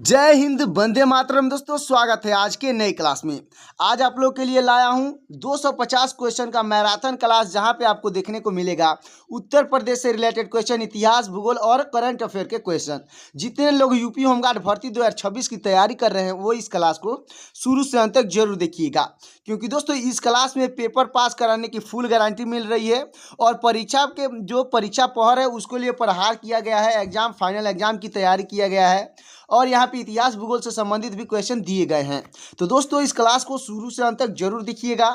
जय हिंद, वंदे मातरम। दोस्तों, स्वागत है आज के नई क्लास में। आज आप लोग के लिए लाया हूं 250 क्वेश्चन का मैराथन क्लास, जहां पे आपको देखने को मिलेगा उत्तर प्रदेश से रिलेटेड क्वेश्चन, इतिहास, भूगोल और करंट अफेयर के क्वेश्चन। जितने लोग यूपी होमगार्ड भर्ती 2026 की तैयारी कर रहे हैं वो इस क्लास को शुरू से अंत तक जरूर देखिएगा, क्योंकि दोस्तों इस क्लास में पेपर पास कराने की फुल गारंटी मिल रही है और परीक्षा के जो परीक्षा पहर है उसके लिए प्रहार किया गया है, एग्जाम फाइनल एग्जाम की तैयारी किया गया है और यहाँ पे इतिहास भूगोल से संबंधित भी क्वेश्चन दिए गए हैं। तो दोस्तों इस क्लास को शुरू से अंत तक जरूर देखिएगा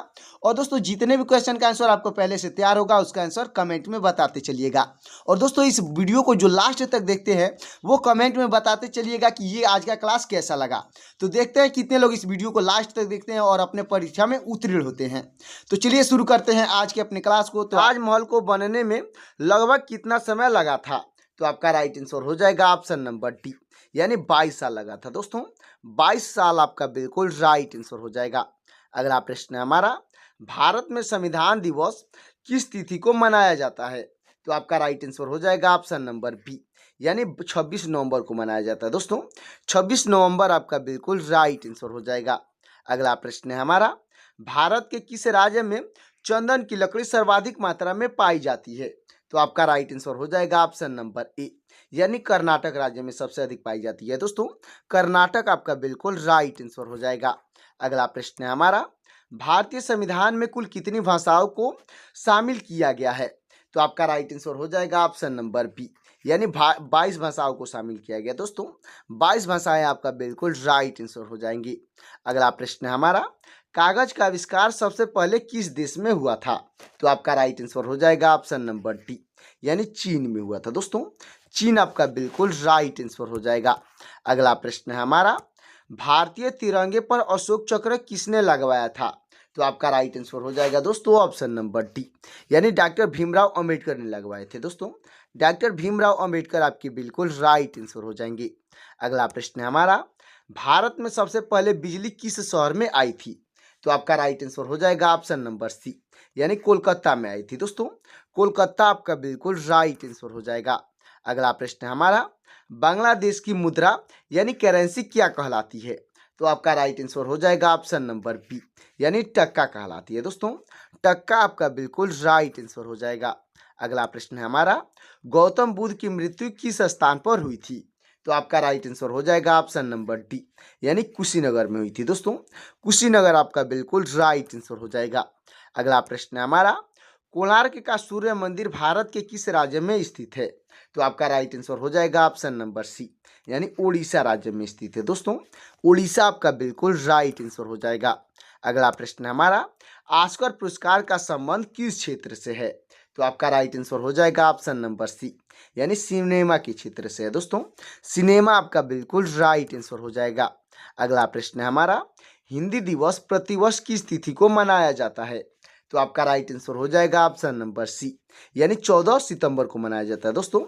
और दोस्तों जितने भी क्वेश्चन का आंसर आपको पहले से तैयार होगा उसका आंसर कमेंट में बताते चलिएगा। और दोस्तों इस वीडियो को जो लास्ट तक देखते हैं वो कमेंट में बताते चलिएगा कि ये आज का क्लास कैसा लगा। तो देखते हैं कितने लोग इस वीडियो को लास्ट तक देखते हैं और अपने परीक्षा में उत्तीर्ण होते हैं। तो चलिए शुरू करते हैं आज के अपने क्लास को। तो ताजमहल को बनने में लगभग कितना समय लगा था? तो आपका राइट आंसर हो जाएगा ऑप्शन नंबर डी, यानी 22 साल लगा था। दोस्तों 22 साल आपका बिल्कुल राइट आंसर हो जाएगा। अगला प्रश्न है हमारा, भारत में संविधान दिवस किस तिथि को मनाया जाता है? तो आपका राइट आंसर हो जाएगा ऑप्शन नंबर बी, यानी 26 नवंबर को मनाया जाता है। दोस्तों 26 नवंबर आपका बिल्कुल राइट आंसर हो जाएगा। अगला प्रश्न है हमारा, भारत के किस राज्य में चंदन की लकड़ी सर्वाधिक मात्रा में पाई जाती है? तो आपका राइट आंसर हो जाएगा ऑप्शन नंबर ए, यानी कर्नाटक राज्य में सबसे अधिक पाई जाती है। दोस्तों कर्नाटक आपका बिल्कुल राइट आंसर हो जाएगा। अगला प्रश्न है हमारा, भारतीय संविधान में कुल कितनी भाषाओं को शामिल किया गया है? तो आपका राइट आंसर हो जाएगा ऑप्शन नंबर बी, यानी 22 भाषाओं को शामिल किया गया। दोस्तों 22 भाषाएं आपका बिल्कुल राइट आंसर हो जाएंगी। अगला प्रश्न है हमारा, कागज का आविष्कार सबसे पहले किस देश में हुआ था? तो आपका राइट आंसर हो जाएगा ऑप्शन नंबर डी, यानी चीन में हुआ था। दोस्तों चीन आपका बिल्कुल राइट आंसर हो जाएगा। अगला प्रश्न है हमारा, भारतीय तिरंगे पर अशोक चक्र किसने लगवाया था? तो आपका राइट आंसर हो जाएगा दोस्तों ऑप्शन नंबर डी, यानी डॉक्टर भीमराव अंबेडकर ने लगवाए थे। दोस्तों डॉक्टर भीमराव अंबेडकर आपकी बिल्कुल राइट आंसर हो जाएंगे। अगला प्रश्न है हमारा, भारत में सबसे पहले बिजली किस शहर में आई थी? तो आपका राइट आंसर हो जाएगा ऑप्शन नंबर सी, यानी कोलकाता में आई थी। दोस्तों कोलकाता आपका बिल्कुल राइट आंसर हो जाएगा। अगला प्रश्न है हमारा, बांग्लादेश की मुद्रा यानी करेंसी क्या कहलाती है? तो आपका राइट आंसर हो जाएगा ऑप्शन नंबर बी, यानी टक्का कहलाती है। दोस्तों टक्का आपका बिल्कुल राइट आंसर हो जाएगा। अगला प्रश्न है हमारा, गौतम बुद्ध की मृत्यु किस स्थान पर हुई थी? तो आपका राइट आंसर हो जाएगा ऑप्शन नंबर डी, यानी कुशीनगर में हुई थी। दोस्तों कुशीनगर आपका बिल्कुल राइट आंसर हो जाएगा। अगला प्रश्न है हमारा, कोणार्क का सूर्य मंदिर भारत के किस राज्य में स्थित है? तो आपका राइट आंसर हो जाएगा ऑप्शन नंबर सी, यानी उड़ीसा राज्य में स्थित है। दोस्तों उड़ीसा आपका बिल्कुल राइट आंसर हो जाएगा। अगला प्रश्न है हमारा, ऑस्कर पुरस्कार का संबंध किस क्षेत्र से है? तो आपका राइट आंसर हो जाएगा ऑप्शन नंबर सी, यानी सिनेमा के क्षेत्र से है। दोस्तों सिनेमा आपका बिल्कुल राइट आंसर हो जाएगा। अगला प्रश्न है हमारा, हिंदी दिवस प्रतिवर्ष किस तिथि को मनाया जाता है? तो आपका राइट आंसर हो जाएगा ऑप्शन नंबर सी, यानी 14 सितंबर को मनाया जाता है। दोस्तों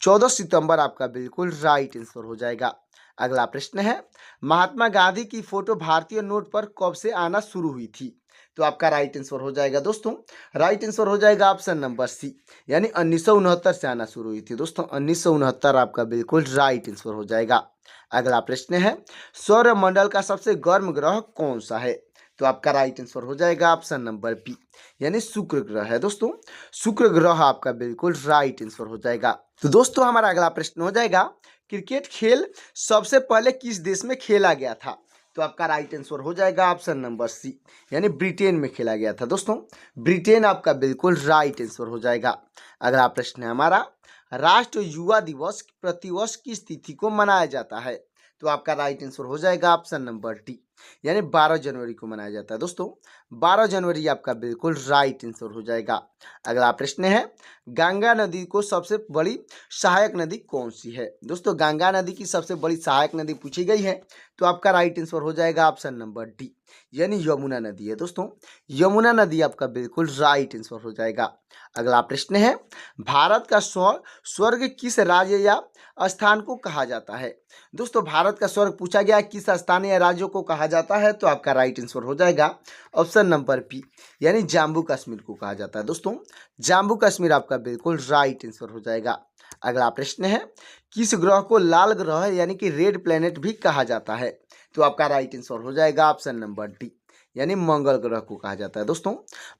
14 सितंबर आपका बिल्कुल राइट आंसर हो जाएगा। अगला प्रश्न है, महात्मा गांधी की फोटो भारतीय नोट पर कब से आना शुरू हुई थी? तो आपका राइट आंसर हो जाएगा दोस्तों, राइट आंसर हो जाएगा ऑप्शन नंबर सी, यानी 1969 से आना शुरू हुई थी। दोस्तों 1969 आपका बिल्कुल राइट आंसर हो जाएगा। अगला प्रश्न है, सौरमंडल का सबसे गर्म ग्रह कौन सा है? तो आपका राइट आंसर हो जाएगा ऑप्शन नंबर बी, यानी शुक्र ग्रह है। दोस्तों शुक्र ग्रह आपका बिल्कुल राइट आंसर हो जाएगा। तो दोस्तों हमारा अगला प्रश्न हो जाएगा, क्रिकेट खेल सबसे पहले किस देश में खेला गया था? तो आपका राइट आंसर हो जाएगा ऑप्शन नंबर सी, यानी ब्रिटेन में खेला गया था। दोस्तों ब्रिटेन आपका बिल्कुल राइट आंसर हो जाएगा। अगला प्रश्न है हमारा, राष्ट्रीय युवा दिवस प्रतिवर्ष किस तिथि को मनाया जाता है? तो आपका राइट आंसर हो जाएगा ऑप्शन नंबर डी, यानी 12 जनवरी को मनाया जाता है। दोस्तों 12 जनवरी आपका बिल्कुल राइट आंसर हो जाएगा। अगला प्रश्न है, गंगा नदी को सबसे बड़ी सहायक नदी कौन सी है? दोस्तों गंगा नदी की सबसे बड़ी सहायक नदी पूछी गई है, तो आपका राइट आंसर हो जाएगा ऑप्शन नंबर डी, यानी यमुना नदी है। दोस्तों यमुना नदी आपका बिल्कुल राइट आंसर हो जाएगा। अगला प्रश्न है, भारत का स्वर्ग किस राज्य या स्थान को कहा जाता है? दोस्तों भारत का स्वर्ग पूछा गया किस स्थान या राज्यों को कहा जाता है, तो आपका राइट आंसर हो जाएगा ऑप्शन नंबर बी, यानी जम्मू कश्मीर को कहा जाता है। दोस्तों जम्मू कश्मीर आपका बिल्कुल राइट आंसर हो जाएगा। अगला प्रश्न है, किस ग्रह को लाल ग्रह यानी कि रेड प्लेनेट भी कहा जाता है? तो आपका राइट आंसर हो जाएगा ऑप्शन नंबर डी, यानी मंगल ग्रह को कहा जाता है। दोस्तों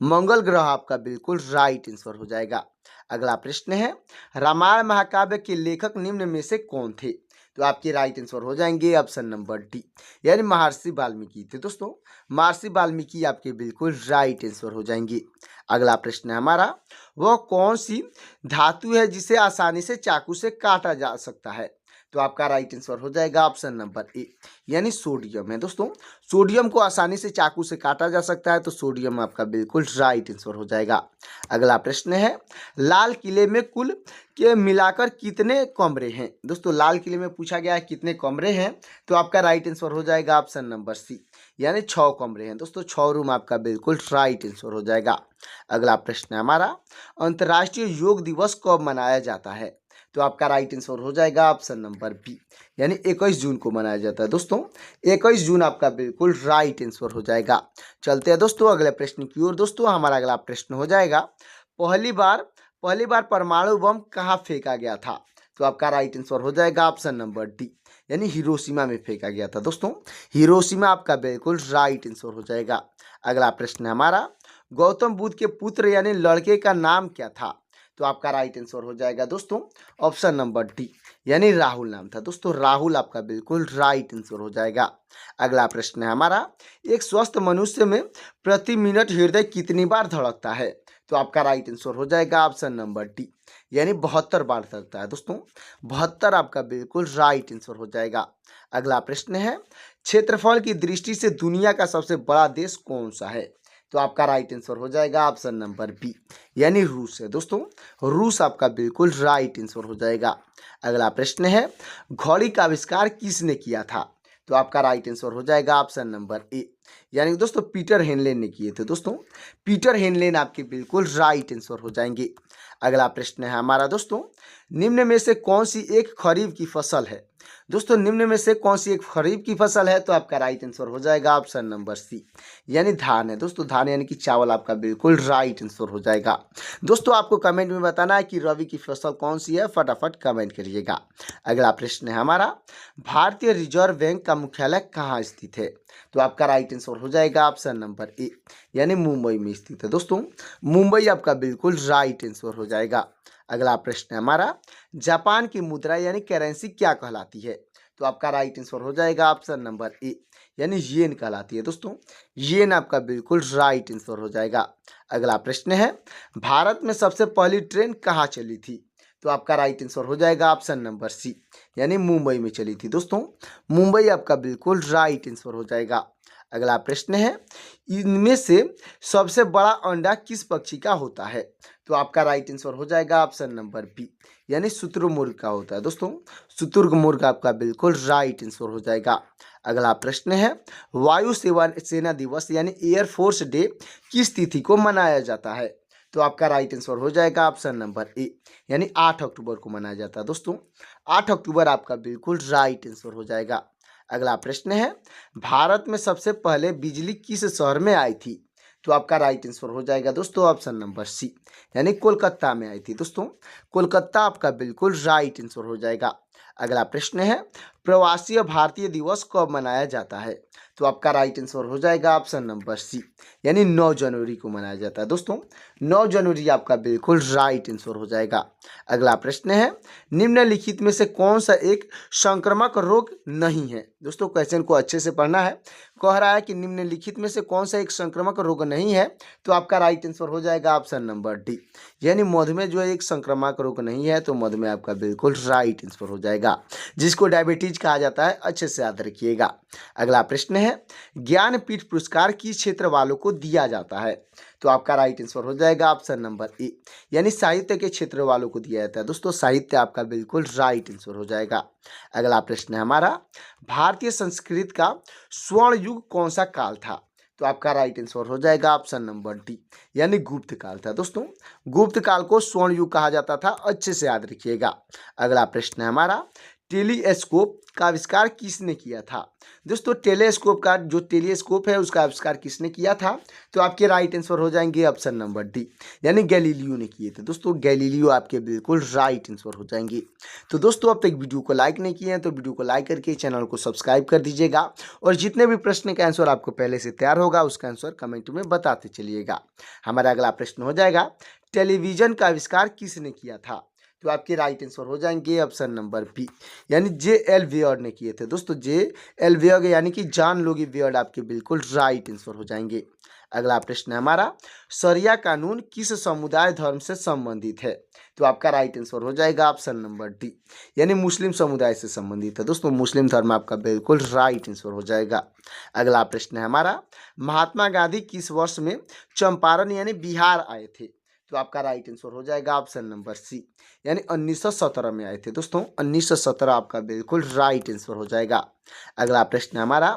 मंगल ग्रह आपका बिल्कुल राइट आंसर हो जाएगा। अगला प्रश्न है, रामायण महाकाव्य के लेखक निम्न में से कौन थे? तो आपके राइट आंसर हो जाएंगे ऑप्शन नंबर डी, यानी महर्षि वाल्मीकि थे। दोस्तों महर्षि वाल्मीकि आपके बिल्कुल राइट आंसर हो जाएंगे। अगला प्रश्न है हमारा, वह कौन सी धातु है जिसे आसानी से चाकू से काटा जा सकता है? तो आपका राइट आंसर हो जाएगा ऑप्शन नंबर ए, यानी सोडियम है। दोस्तों सोडियम को आसानी से चाकू से काटा जा सकता है, तो सोडियम आपका बिल्कुल राइट आंसर हो जाएगा। अगला प्रश्न है, लाल किले में कुल के मिलाकर कितने कमरे हैं? दोस्तों लाल किले में पूछा गया है कितने कमरे हैं, तो आपका राइट आंसर हो जाएगा ऑप्शन नंबर सी, यानी 6 कमरे हैं। दोस्तों 6 रूम आपका बिल्कुल राइट आंसर हो जाएगा। अगला प्रश्न है हमारा, अंतर्राष्ट्रीय योग दिवस कब मनाया जाता है? तो आपका राइट आंसर हो जाएगा ऑप्शन नंबर बी, यानी 21 जून को मनाया जाता है। दोस्तों 21 जून आपका बिल्कुल राइट आंसर हो जाएगा। चलते हैं दोस्तों अगले प्रश्न की ओर। दोस्तों हमारा अगला प्रश्न हो जाएगा, पहली बार परमाणु बम कहाँ फेंका गया था? तो आपका राइट आंसर हो जाएगा ऑप्शन नंबर डी, यानी हिरोशिमा में फेंका गया था। दोस्तों हिरोशिमा आपका बिल्कुल राइट आंसर हो जाएगा। अगला प्रश्न है हमारा, गौतम बुद्ध के पुत्र यानी लड़के का नाम क्या था? तो आपका राइट आंसर हो जाएगा दोस्तों ऑप्शन नंबर डी, यानी राहुल नाम था। दोस्तों राहुल आपका बिल्कुल राइट आंसर हो जाएगा। अगला प्रश्न है हमारा, एक स्वस्थ मनुष्य में प्रति मिनट हृदय कितनी बार धड़कता है? तो आपका राइट आंसर हो जाएगा ऑप्शन नंबर डी, यानी 72 बार धड़कता है। दोस्तों 72 आपका बिल्कुल राइट आंसर हो जाएगा। अगला प्रश्न है, क्षेत्रफल की दृष्टि से दुनिया का सबसे बड़ा देश कौन सा है? तो आपका राइट आंसर हो जाएगा ऑप्शन नंबर बी, यानी रूस है। दोस्तों रूस आपका बिल्कुल राइट आंसर हो जाएगा। अगला प्रश्न है, घड़ी का आविष्कार किसने किया था? तो आपका राइट आंसर हो जाएगा ऑप्शन नंबर ए, यानी दोस्तों पीटर हेनलेन ने किए थे। दोस्तों पीटर हेनलेन आपके बिल्कुल राइट आंसर हो जाएंगे। अगला प्रश्न है हमारा, दोस्तों निम्न में से कौन सी एक खरीफ की फसल है? दोस्तों निम्न में से कौन सी एक खरीफ की फसल है? तो आपका राइट आंसर हो जाएगा ऑप्शन नंबर सी, यानी धान है। दोस्तों धान यानी कि चावल आपका बिल्कुल राइट आंसर हो जाएगा। दोस्तों आपको कमेंट में बताना है कि रबी की फसल कौन सी है, फटाफट कमेंट करिएगा। अगला प्रश्न है हमारा, भारतीय रिजर्व बैंक का मुख्यालय कहाँ स्थित है? तो आपका राइट आंसर हो जाएगा ऑप्शन नंबर ए, यानी मुंबई में स्थित है। दोस्तों मुंबई आपका बिल्कुल राइट आंसर हो जाएगा। अगला प्रश्न है हमारा, जापान की मुद्रा यानी करेंसी क्या कहलाती है? तो आपका राइट आंसर हो जाएगा ऑप्शन नंबर ए, यानी येन कहलाती है। दोस्तों येन आपका बिल्कुल राइट आंसर हो जाएगा। अगला प्रश्न है, भारत में सबसे पहली ट्रेन कहाँ चली थी? तो आपका राइट आंसर हो जाएगा ऑप्शन नंबर सी, यानी मुंबई में चली थी। दोस्तों मुंबई आपका बिल्कुल राइट आंसर हो जाएगा। अगला प्रश्न है, इनमें से सबसे बड़ा अंडा किस पक्षी का होता है? तो आपका राइट आंसर हो जाएगा ऑप्शन नंबर बी, यानी शुतुरमुर्ग का होता है। दोस्तों शुतुरमुर्ग आपका बिल्कुल राइट आंसर हो जाएगा। अगला प्रश्न है, वायु सेना दिवस यानी एयरफोर्स डे किस तिथि को मनाया जाता है? तो आपका राइट आंसर हो जाएगा ऑप्शन नंबर ए, यानी 8 अक्टूबर को मनाया जाता है। दोस्तों 8 अक्टूबर आपका बिल्कुल राइट आंसर हो जाएगा। अगला प्रश्न है, भारत में सबसे पहले बिजली किस शहर में आई थी? तो आपका राइट आंसर हो जाएगा दोस्तों ऑप्शन नंबर सी, यानी कोलकाता में आई थी। दोस्तों कोलकाता आपका बिल्कुल राइट आंसर हो जाएगा। अगला प्रश्न है, प्रवासी भारतीय दिवस कब मनाया जाता है? तो आपका राइट आंसर हो जाएगा ऑप्शन नंबर सी, यानी 9 जनवरी को मनाया जाता है। दोस्तों 9 जनवरी आपका बिल्कुल राइट आंसर हो जाएगा। अगला प्रश्न है, निम्नलिखित में से कौन सा एक संक्रामक रोग नहीं है? दोस्तों क्वेश्चन को अच्छे से पढ़ना है। कह रहा है कि निम्नलिखित में से कौन सा एक संक्रामक रोग नहीं है, तो आपका राइट आंसर हो जाएगा ऑप्शन नंबर डी, यानी मधुमेह जो है एक संक्रामक रोग नहीं है, तो मधुमेह आपका बिल्कुल राइट आंसर हो जाएगा, जिसको डायबिटीज कहा जाता है। अच्छे से याद रखिएगा। अगला प्रश्न है, ज्ञानपीठ पुरस्कार किस क्षेत्र वालों को दिया जाता है? तो आपका राइट आंसर हो जाएगा ऑप्शन नंबर ए, यानी साहित्य के क्षेत्र वालों को दिया जाता है। दोस्तों साहित्य आपका बिल्कुल राइट आंसर हो जाएगा। अगला प्रश्न है हमारा, भारतीय संस्कृत का स्वर्ण युग कौन सा काल था? तो आपका राइट आंसर हो जाएगा ऑप्शन नंबर डी, यानी गुप्त काल था। दोस्तों गुप्त काल को स्वर्ण युग कहा जाता था। अच्छे से याद रखिएगा। अगला प्रश्न है हमारा, टेलीस्कोप का आविष्कार किसने किया था? दोस्तों टेलीस्कोप का जो टेलीस्कोप है उसका आविष्कार किसने किया था? तो आपके राइट आंसर हो जाएंगे ऑप्शन नंबर डी, यानी गैलीलियो ने किए थे। दोस्तों गैलीलियो आपके बिल्कुल राइट आंसर हो जाएंगे। तो दोस्तों अब तक वीडियो को लाइक नहीं किए हैं तो वीडियो को लाइक करके चैनल को सब्सक्राइब कर दीजिएगा, और जितने भी प्रश्न का आंसर आपको पहले से तैयार होगा उसका आंसर कमेंट में बताते चलिएगा। हमारा अगला प्रश्न हो जाएगा, टेलीविजन का आविष्कार किसने किया था? तो आपके राइट आंसर हो जाएंगे ऑप्शन नंबर बी, यानी J.L. वेयर ने किए थे। दोस्तों J.L. वेयर यानी कि जॉन लोगी वेयर आपके बिल्कुल राइट आंसर हो जाएंगे। अगला प्रश्न है हमारा, शरिया कानून किस समुदाय धर्म से संबंधित है? तो आपका राइट आंसर हो जाएगा ऑप्शन नंबर डी, यानी मुस्लिम समुदाय से संबंधित है। दोस्तों मुस्लिम धर्म आपका बिल्कुल राइट आंसर हो जाएगा। अगला प्रश्न है हमारा, महात्मा गांधी किस वर्ष में चंपारण यानी बिहार आए थे? तो आपका राइट आंसर हो जाएगा ऑप्शन नंबर सी, यानी 1917 में आए थे। दोस्तों 1917 आपका बिल्कुल राइट आंसर हो जाएगा। अगला प्रश्न है हमारा,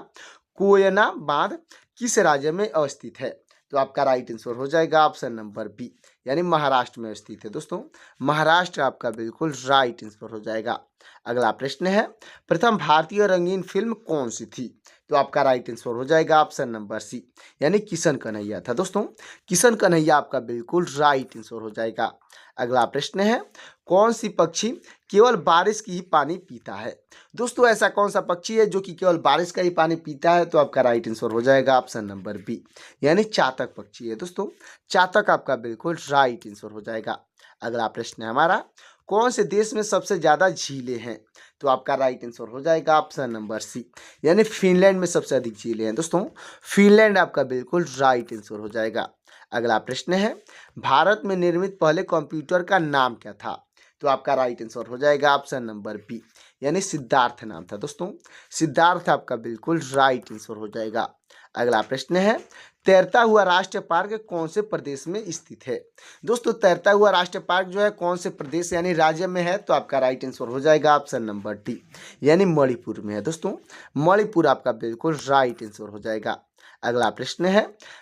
कोयना बांध किस राज्य में अवस्थित है? तो आपका राइट आंसर हो जाएगा ऑप्शन नंबर बी, यानी महाराष्ट्र में स्थित है। दोस्तों महाराष्ट्र आपका बिल्कुल राइट आंसर हो जाएगा। अगला प्रश्न है, प्रथम भारतीय रंगीन फिल्म कौन सी थी? तो आपका राइट आंसर हो जाएगा ऑप्शन नंबर सी, यानी किशन कन्हैया था। दोस्तों किशन कन्हैया आपका बिल्कुल राइट आंसर हो जाएगा। अगला प्रश्न है, कौन सी पक्षी केवल बारिश की ही पानी पीता है? दोस्तों ऐसा कौन सा पक्षी है जो कि केवल बारिश का ही पानी पीता है? तो आपका राइट आंसर हो जाएगा ऑप्शन नंबर बी, यानी चातक पक्षी है। दोस्तों चातक आपका बिल्कुल राइट आंसर हो जाएगा। अगला प्रश्न है हमारा, कौन से देश में सबसे ज़्यादा झीलें हैं? तो आपका राइट आंसर हो जाएगा ऑप्शन नंबर सी, यानी फिनलैंड में सबसे अधिक झीलें हैं। दोस्तों फिनलैंड आपका बिल्कुल राइट आंसर हो जाएगा। अगला प्रश्न है, भारत में निर्मित पहले कंप्यूटर का नाम क्या था? तो आपका राइट आंसर हो जाएगा ऑप्शन नंबर बी, यानी सिद्धार्थ नाम था। दोस्तों सिद्धार्थ आपका बिल्कुल राइट आंसर हो जाएगा। अगला प्रश्न है, तैरता हुआ राष्ट्रीय पार्क कौन से प्रदेश में स्थित है? दोस्तों तैरता हुआ राष्ट्रीय पार्क जो है कौन से प्रदेश यानी राज्य में है? तो आपका राइट आंसर हो जाएगा ऑप्शन नंबर डी, यानी मणिपुर में है। दोस्तों मणिपुर आपका बिल्कुल राइट आंसर हो जाएगा। अगला प्रश्न है,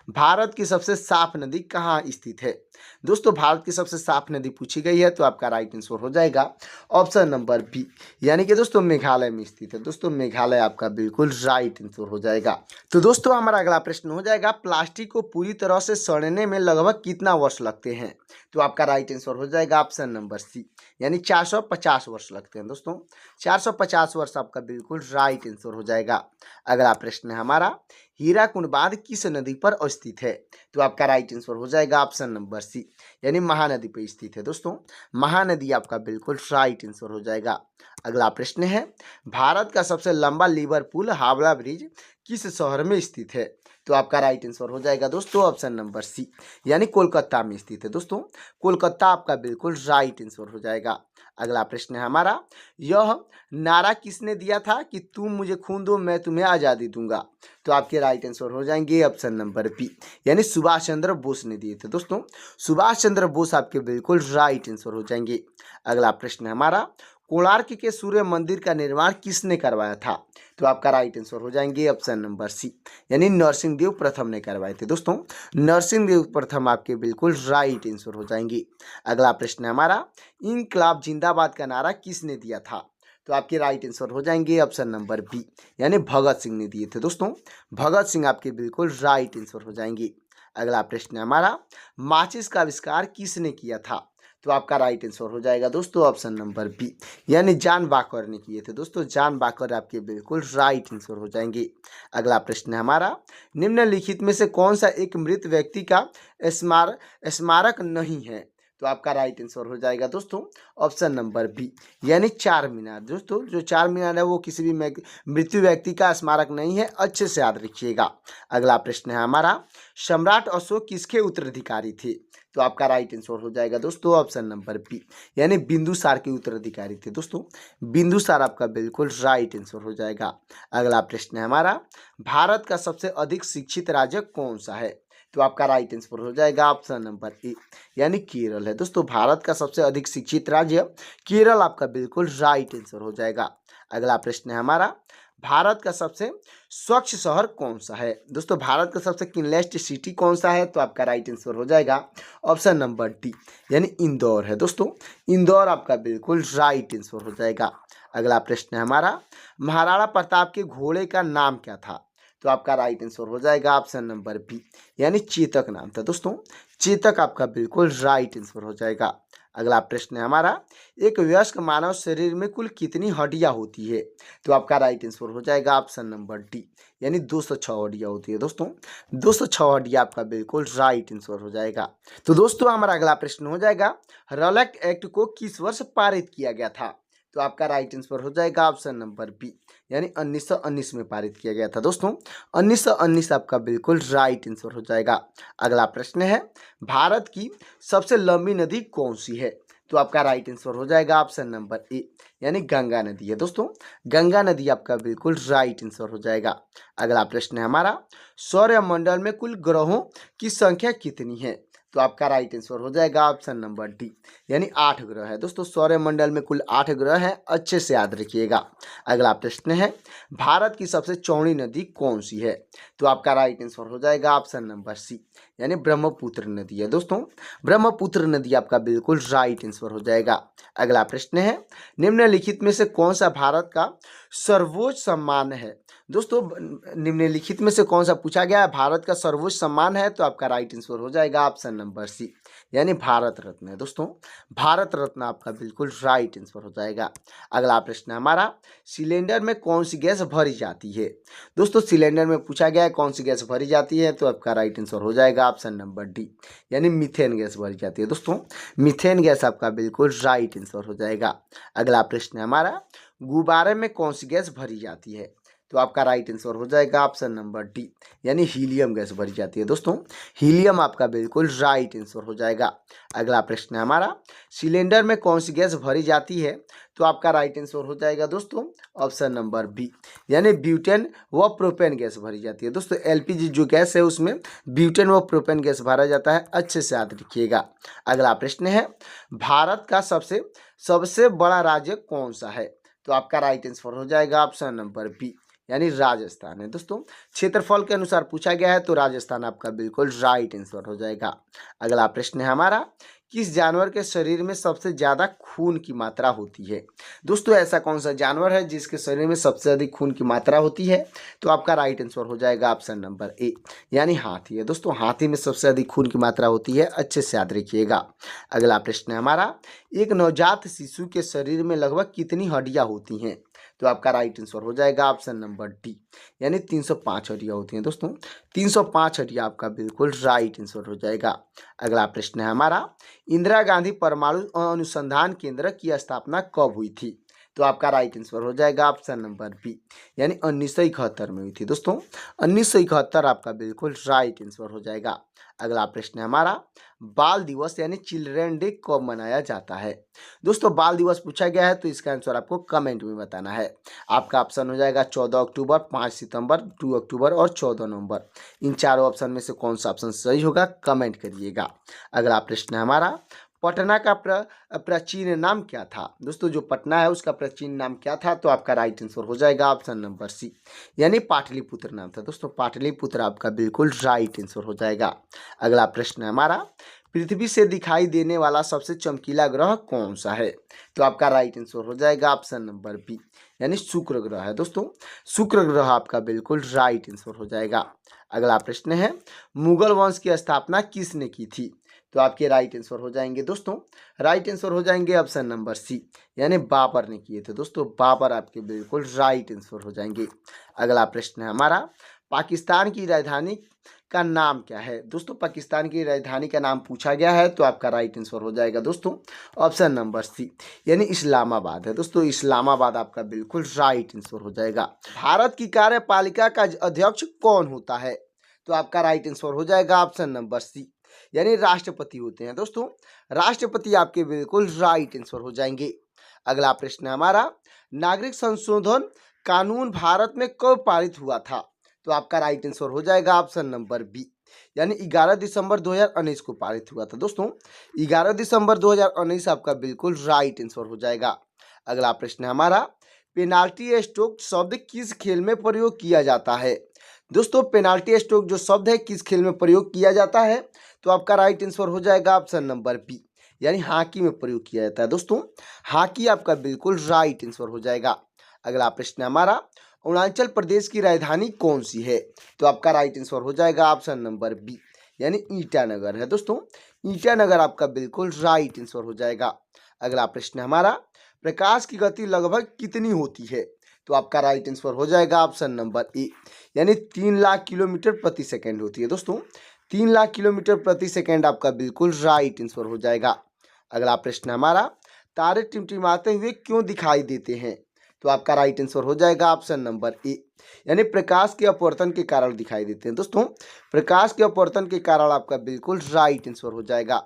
भारत की सबसे साफ नदी कहाँ स्थित है? दोस्तों भारत की सबसे साफ नदी पूछी गई है, तो आपका राइट आंसर हो जाएगा ऑप्शन नंबर बी, यानी कि दोस्तों मेघालय में स्थित है। दोस्तों मेघालय आपका बिल्कुल राइट आंसर हो जाएगा। तो दोस्तों हमारा अगला प्रश्न हो जाएगा, प्लास्टिक को पूरी तरह से सड़ने में लगभग कितना वर्ष लगते हैं? तो आपका राइट आंसर हो जाएगा ऑप्शन नंबर सी, यानी 450 वर्ष लगते हैं। दोस्तों 450 वर्ष आपका बिल्कुल राइट आंसर हो जाएगा। अगला प्रश्न है हमारा, हीराकुंड बांध किस नदी पर स्थित है? तो आपका राइट आंसर हो जाएगा ऑप्शन नंबर सी, यानी महानदी पर स्थित है। दोस्तों महानदी आपका बिल्कुल राइट आंसर हो जाएगा। अगला प्रश्न है, भारत का सबसे लंबा लीवर पुल हावड़ा ब्रिज किस शहर में स्थित है? तो आपका राइट आंसर हो जाएगा दोस्तों ऑप्शन नंबर सी, यानी कोलकाता में स्थित है। दोस्तों कोलकाता आपका बिल्कुल राइट आंसर हो जाएगा। अगला प्रश्न है हमारा, यह नारा किसने दिया था कि तुम मुझे खून दो मैं तुम्हें आज़ादी दूंगा? तो आपके राइट आंसर हो जाएंगे ऑप्शन नंबर बी, यानी सुभाष चंद्र बोस ने दिए थे। दोस्तों सुभाष चंद्र बोस आपके बिल्कुल राइट आंसर हो जाएंगे। अगला प्रश्न है हमारा, कोणार्क के सूर्य मंदिर का निर्माण किसने करवाया था? तो आपका राइट आंसर हो जाएंगे ऑप्शन नंबर सी, यानी नरसिंहदेव प्रथम ने करवाए थे। दोस्तों नरसिंहदेव प्रथम आपके बिल्कुल राइट आंसर हो जाएंगे। अगला प्रश्न है हमारा, इनकलाब जिंदाबाद का नारा किसने दिया था? तो आपके राइट आंसर हो जाएंगे ऑप्शन नंबर बी, यानी भगत सिंह ने दिए थे। दोस्तों भगत सिंह आपके बिल्कुल राइट आंसर हो जाएंगे। अगला प्रश्न है हमारा, माचिस का आविष्कार किसने किया था? तो आपका राइट आंसर हो जाएगा दोस्तों ऑप्शन नंबर बी, यानी जॉन बाकर ने किए थे। दोस्तों जॉन बाकर आपके बिल्कुल राइट आंसर हो जाएंगे। अगला प्रश्न है हमारा, निम्नलिखित में से कौन सा एक मृत व्यक्ति का स्मारक नहीं है? तो आपका राइट आंसर हो जाएगा दोस्तों ऑप्शन नंबर बी, यानी चार मीनार। दोस्तों जो चार मीनार है वो किसी भी मृत्यु व्यक्ति का स्मारक नहीं है, अच्छे से याद रखिएगा। अगला प्रश्न है हमारा, सम्राट अशोक किसके उत्तराधिकारी थे? तो आपका राइट आंसर हो जाएगा दोस्तों ऑप्शन नंबर बी, यानी बिंदुसार के उत्तराधिकारी थे। दोस्तों बिंदुसार आपका बिल्कुल राइट आंसर हो जाएगा। अगला प्रश्न है हमारा, भारत का सबसे अधिक शिक्षित राज्य कौन सा है? तो आपका राइट आंसर हो जाएगा ऑप्शन नंबर ए, यानी केरल है। दोस्तों भारत का सबसे अधिक शिक्षित राज्य केरल आपका बिल्कुल राइट आंसर हो जाएगा। अगला प्रश्न है हमारा, भारत का सबसे स्वच्छ शहर कौन सा है? दोस्तों भारत का सबसे क्लीनेस्ट सिटी कौन सा है? तो आपका राइट आंसर हो जाएगा ऑप्शन नंबर डी, यानी इंदौर है। दोस्तों इंदौर आपका बिल्कुल राइट आंसर हो जाएगा। अगला प्रश्न है हमारा, महाराणा प्रताप के घोड़े का नाम क्या था? तो आपका राइट आंसर हो जाएगा ऑप्शन नंबर बी, यानी चेतक नाम था दोस्तों। चेतक आपका बिल्कुल राइट आंसर हो जाएगा। अगला प्रश्न है हमारा, एक वयस्क मानव शरीर में कुल कितनी हड्डियां होती है? तो आपका राइट आंसर हो जाएगा ऑप्शन नंबर डी, यानी 206 हड्डियां होती है दोस्तों। 206 हड्डियां आपका बिल्कुल राइट आंसर हो जाएगा। तो दोस्तों हमारा अगला प्रश्न हो जाएगा, रॉलेट एक्ट को किस वर्ष पारित किया गया था? तो आपका राइट आंसर हो जाएगा ऑप्शन नंबर बी, यानी 1919 में पारित किया गया था दोस्तों। 1919 आपका बिल्कुल राइट आंसर हो जाएगा। अगला प्रश्न है, भारत की सबसे लंबी नदी कौन सी है? तो आपका राइट आंसर हो जाएगा ऑप्शन नंबर ए, यानी गंगा नदी है दोस्तों। गंगा नदी आपका बिल्कुल राइट आंसर हो जाएगा। अगला प्रश्न है हमारा, सौरमंडल में कुल ग्रहों की संख्या कितनी है? तो आपका राइट आंसर हो जाएगा ऑप्शन नंबर डी, यानी 8 ग्रह है दोस्तों। सौरमंडल में कुल 8 ग्रह हैं, अच्छे से याद रखिएगा। अगला प्रश्न है, भारत की सबसे चौड़ी नदी कौन सी है? तो आपका राइट आंसर हो जाएगा ऑप्शन नंबर सी, यानी ब्रह्मपुत्र नदी है दोस्तों। ब्रह्मपुत्र नदी आपका बिल्कुल राइट आंसर हो जाएगा। अगला प्रश्न है, निम्नलिखित में से कौन सा भारत का सर्वोच्च सम्मान है? दोस्तों निम्नलिखित में से कौन सा पूछा गया है भारत का सर्वोच्च सम्मान है? तो आपका राइट आंसर हो जाएगा ऑप्शन नंबर सी, यानी भारत रत्न है दोस्तों। भारत रत्न आपका बिल्कुल राइट आंसर हो जाएगा। अगला प्रश्न है हमारा, सिलेंडर में कौन सी गैस भरी जाती है? दोस्तों सिलेंडर में पूछा गया है कौन सी गैस भरी जाती है, तो आपका राइट आंसर हो जाएगा ऑप्शन नंबर डी, यानी मीथेन गैस भरी जाती है दोस्तों। मीथेन गैस आपका बिल्कुल राइट आंसर हो जाएगा। अगला प्रश्न है हमारा, गुब्बारे में कौन सी गैस भरी जाती है? तो आपका राइट आंसर हो जाएगा ऑप्शन नंबर डी, यानी हीलियम गैस भरी जाती है दोस्तों। हीलियम आपका बिल्कुल राइट आंसर हो जाएगा। अगला प्रश्न है हमारा, सिलेंडर में कौन सी गैस भरी जाती है? तो आपका राइट आंसर हो जाएगा दोस्तों ऑप्शन नंबर बी, यानी ब्यूटेन व प्रोपेन गैस भरी जाती है दोस्तों। एलपीजी जो गैस है उसमें ब्यूटेन व प्रोपेन गैस भरा जाता है, अच्छे से याद रखिएगा। अगला प्रश्न है, भारत का सबसे सबसे बड़ा राज्य कौन सा है? तो आपका राइट आंसर हो जाएगा ऑप्शन नंबर बी, यानी राजस्थान है दोस्तों। क्षेत्रफल के अनुसार पूछा गया है तो राजस्थान आपका बिल्कुल राइट आंसर हो जाएगा। अगला प्रश्न है हमारा, किस जानवर के शरीर में सबसे ज्यादा खून की मात्रा होती है? दोस्तों ऐसा कौन सा जानवर है जिसके शरीर में सबसे अधिक खून की मात्रा होती है? तो आपका राइट आंसर हो जाएगा ऑप्शन नंबर ए, यानी हाथी है दोस्तों। हाथी में सबसे अधिक खून की मात्रा होती है, अच्छे से याद रखिएगा। अगला प्रश्न है हमारा, एक नवजात शिशु के शरीर में लगभग कितनी हड्डियां होती हैं? तो आपका राइट आंसर हो जाएगा ऑप्शन नंबर डी, यानी 305 हड्डियां होती हैं दोस्तों। 305 हड्डियां आपका बिल्कुल राइट आंसर हो जाएगा। अगला प्रश्न है हमारा, इंदिरा गांधी परमाणु अनुसंधान केंद्र की स्थापना कब हुई थी? तो आपका राइट आंसर हो जाएगा ऑप्शन नंबर बी, यानी 1971 में हुई थी दोस्तों। 1971 आपका बिल्कुल राइट आंसर हो जाएगा। अगला प्रश्न है हमारा, बाल दिवस यानी चिल्ड्रन डे कब मनाया जाता है? दोस्तों बाल दिवस पूछा गया है तो इसका आंसर आपको कमेंट में बताना है। आपका ऑप्शन हो जाएगा 14 अक्टूबर, 5 सितंबर, 2 अक्टूबर और 14 नवंबर। इन चारों ऑप्शन में से कौन सा ऑप्शन सही होगा कमेंट करिएगा। अगला प्रश्न है हमारा, पटना का प्राचीन नाम क्या था? दोस्तों जो पटना है उसका प्राचीन नाम क्या था? तो आपका राइट आंसर हो जाएगा ऑप्शन नंबर सी, यानी पाटलिपुत्र नाम था दोस्तों। पाटलिपुत्र आपका बिल्कुल राइट आंसर हो जाएगा। अगला प्रश्न है हमारा, पृथ्वी से दिखाई देने वाला सबसे चमकीला ग्रह कौन सा है? तो आपका राइट आंसर हो जाएगा ऑप्शन नंबर बी, यानी शुक्र ग्रह है दोस्तों। शुक्र ग्रह आपका बिल्कुल राइट आंसर हो जाएगा। अगला प्रश्न है, मुगल वंश की स्थापना किसने की थी? तो आपके राइट आंसर हो जाएंगे दोस्तों, राइट आंसर हो जाएंगे ऑप्शन नंबर सी, यानी बाबर ने किए थे दोस्तों। बाबर आपके बिल्कुल राइट आंसर हो जाएंगे। अगला प्रश्न है हमारा, पाकिस्तान की राजधानी का नाम क्या है? दोस्तों पाकिस्तान की राजधानी का नाम पूछा गया है तो आपका राइट आंसर हो जाएगा दोस्तों ऑप्शन नंबर सी, यानी इस्लामाबाद है दोस्तों। इस्लामाबाद आपका बिल्कुल राइट आंसर हो जाएगा। भारत की कार्यपालिका का अध्यक्ष कौन होता है? तो आपका राइट आंसर हो जाएगा ऑप्शन नंबर सी, यानी राष्ट्रपति होते हैं दोस्तों। राष्ट्रपति आपके बिल्कुल राइट आंसर हो जाएंगे। अगला प्रश्न है हमारा, नागरिक संशोधन कानून भारत में कब पारित हुआ था? तो आपका राइट आंसर हो जाएगा ऑप्शन नंबर बी, यानी 11 दिसंबर 2019 को पारित हुआ था दोस्तों। 11 दिसंबर 2019 आपका बिल्कुल राइट आंसर हो जाएगा। अगला प्रश्न है हमारा, पेनाल्टी स्ट्रोक शब्द किस खेल में प्रयोग किया जाता है? दोस्तों पेनाल्टी स्ट्रोक जो शब्द है किस खेल में प्रयोग किया जाता है? तो आपका राइट आंसर हो जाएगा ऑप्शन नंबर बी, यानी हॉकी में प्रयोग किया जाता है दोस्तों। हॉकी आपका बिल्कुल राइट आंसर हो जाएगा। अगला प्रश्न है हमारा, अरुणाचल प्रदेश की राजधानी कौन सी है? तो आपका राइट आंसर हो जाएगा ऑप्शन नंबर बी, यानी ईटानगर है दोस्तों। ईटानगर आपका बिल्कुल राइट आंसर हो जाएगा। अगला प्रश्न है हमारा, प्रकाश की गति लगभग कितनी होती है? तो आपका राइट आंसर हो जाएगा ऑप्शन नंबर ए, यानी 3 लाख किलोमीटर प्रति सेकंड होती है दोस्तों। 3 लाख किलोमीटर प्रति सेकंड आपका बिल्कुल राइट आंसर हो जाएगा। अगला प्रश्न हमारा, तारे टिमटिमाते हुए क्यों दिखाई देते हैं? तो आपका राइट आंसर हो जाएगा ऑप्शन नंबर ए, यानी प्रकाश के अपवर्तन के कारण दिखाई देते हैं दोस्तों। प्रकाश के अपवर्तन के कारण आपका बिल्कुल राइट आंसर हो जाएगा।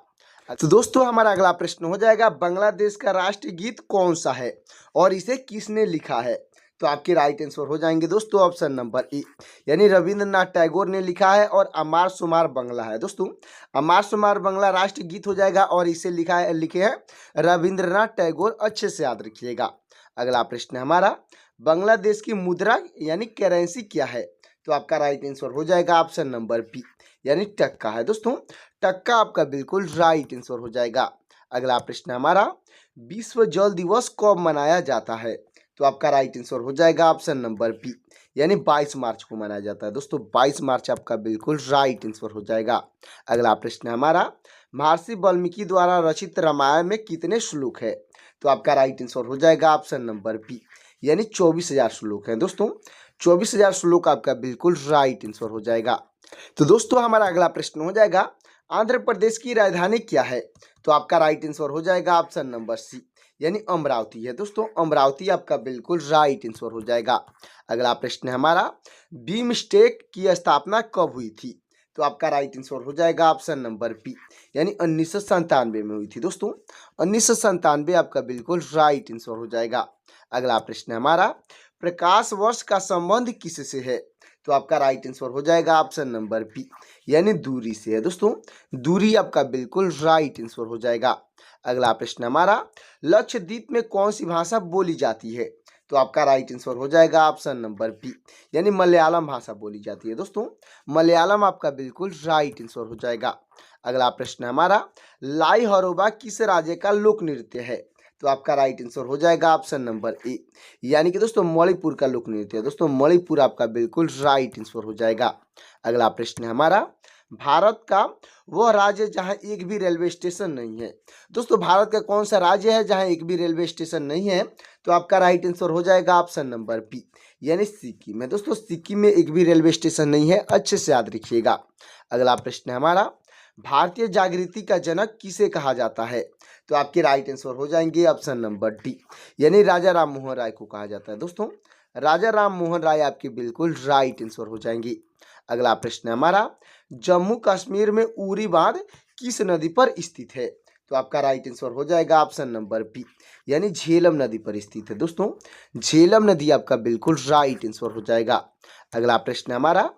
तो दोस्तों हमारा अगला प्रश्न हो जाएगा, बांग्लादेश का राष्ट्रीय गीत कौन सा है और इसे किसने लिखा है? तो आपके राइट आंसर हो जाएंगे दोस्तों ऑप्शन नंबर ए, यानी रविंद्रनाथ टैगोर ने लिखा है और अमार सुमार बांग्ला है दोस्तों। अमार सुमार बांग्ला राष्ट्रीय गीत हो जाएगा और इसे लिखे हैं रविंद्रनाथ टैगोर। अच्छे से याद रखिएगा। अगला प्रश्न है हमारा, बांग्लादेश की मुद्रा यानी करेंसी क्या है? तो आपका राइट आंसर हो जाएगा ऑप्शन नंबर बी, यानी टक्का है दोस्तों। टक्का आपका बिल्कुल राइट आंसर हो जाएगा। अगला प्रश्न हमारा, विश्व जल दिवस कब मनाया जाता है? तो आपका राइट आंसर हो जाएगा ऑप्शन नंबर बी, यानी 22 मार्च को मनाया जाता है दोस्तों। 22 मार्च आपका बिल्कुल राइट आंसर हो जाएगा। अगला प्रश्न हमारा, महर्षि वाल्मीकि द्वारा रचित रामायण में कितने श्लोक है? तो आपका राइट आंसर हो जाएगा ऑप्शन नंबर बी, यानी 24,000 श्लोक हैं दोस्तों। 24,000 श्लोक आपका बिल्कुल राइट आंसर हो जाएगा। तो दोस्तों हमारा अगला प्रश्न हो जाएगा, आंध्र प्रदेश की राजधानी क्या है? तो आपका राइट आंसर हो जाएगा ऑप्शन नंबर सी, यानी अमरावती है दोस्तों। अमरावती आपका बिल्कुल राइट आंसर हो जाएगा। अगला प्रश्न है हमारा, बीमस्टेक की स्थापना कब हुई थी? तो आपका राइट आंसर हो जाएगा ऑप्शन नंबर बी, यानी 1997 में हुई थी दोस्तों। 1997 आपका बिल्कुल राइट आंसर हो जाएगा। अगला प्रश्न है हमारा, प्रकाश वर्ष का संबंध किससे है? तो आपका राइट आंसर हो जाएगा ऑप्शन नंबर बी, यानी दूरी से है दोस्तों। दूरी आपका बिल्कुल राइट आंसर हो जाएगा। अगला प्रश्न हमारा, लक्षद्वीप में कौन सी भाषा बोली जाती है? तो आपका राइट आंसर हो जाएगा ऑप्शन नंबर बी, यानी मलयालम भाषा बोली जाती है दोस्तों। मलयालम आपका बिल्कुल राइट आंसर हो जाएगा। अगला प्रश्न हमारा, लाई हरोबा किस राज्य का लोक नृत्य है? तो आपका राइट आंसर हो जाएगा ऑप्शन नंबर ए, यानी कि दोस्तों मणिपुर का लोक नृत्य है दोस्तों। मणिपुर आपका बिल्कुल राइट आंसर हो जाएगा। अगला प्रश्न है हमारा, भारत का वह राज्य जहां एक भी रेलवे स्टेशन नहीं है? दोस्तों भारत का कौन सा राज्य है जहां एक भी रेलवे स्टेशन नहीं है? तो आपका राइट आंसर हो जाएगा ऑप्शन नंबर बी, यानी सिक्किम है दोस्तों। सिक्किम में एक भी रेलवे स्टेशन नहीं है। अच्छे से याद रखिएगा। अगला प्रश्न है हमारा, भारतीय जागृति का जनक किसे कहा जाता है? तो आपके राइट आंसर हो जाएंगे ऑप्शन नंबर डी, यानी राजा राम मोहन राय को कहा जाता है दोस्तों। राजा राम मोहन राय आपके बिल्कुल राइट आंसर हो जाएंगे। अगला प्रश्न है हमारा, जम्मू कश्मीर में उरी बांध किस नदी पर स्थित है? तो आपका राइट आंसर हो जाएगा ऑप्शन नंबर बी, यानी झेलम नदी पर स्थित है दोस्तों। झेलम नदी आपका बिल्कुल राइट आंसर हो जाएगा। अगला प्रश्न हमारा,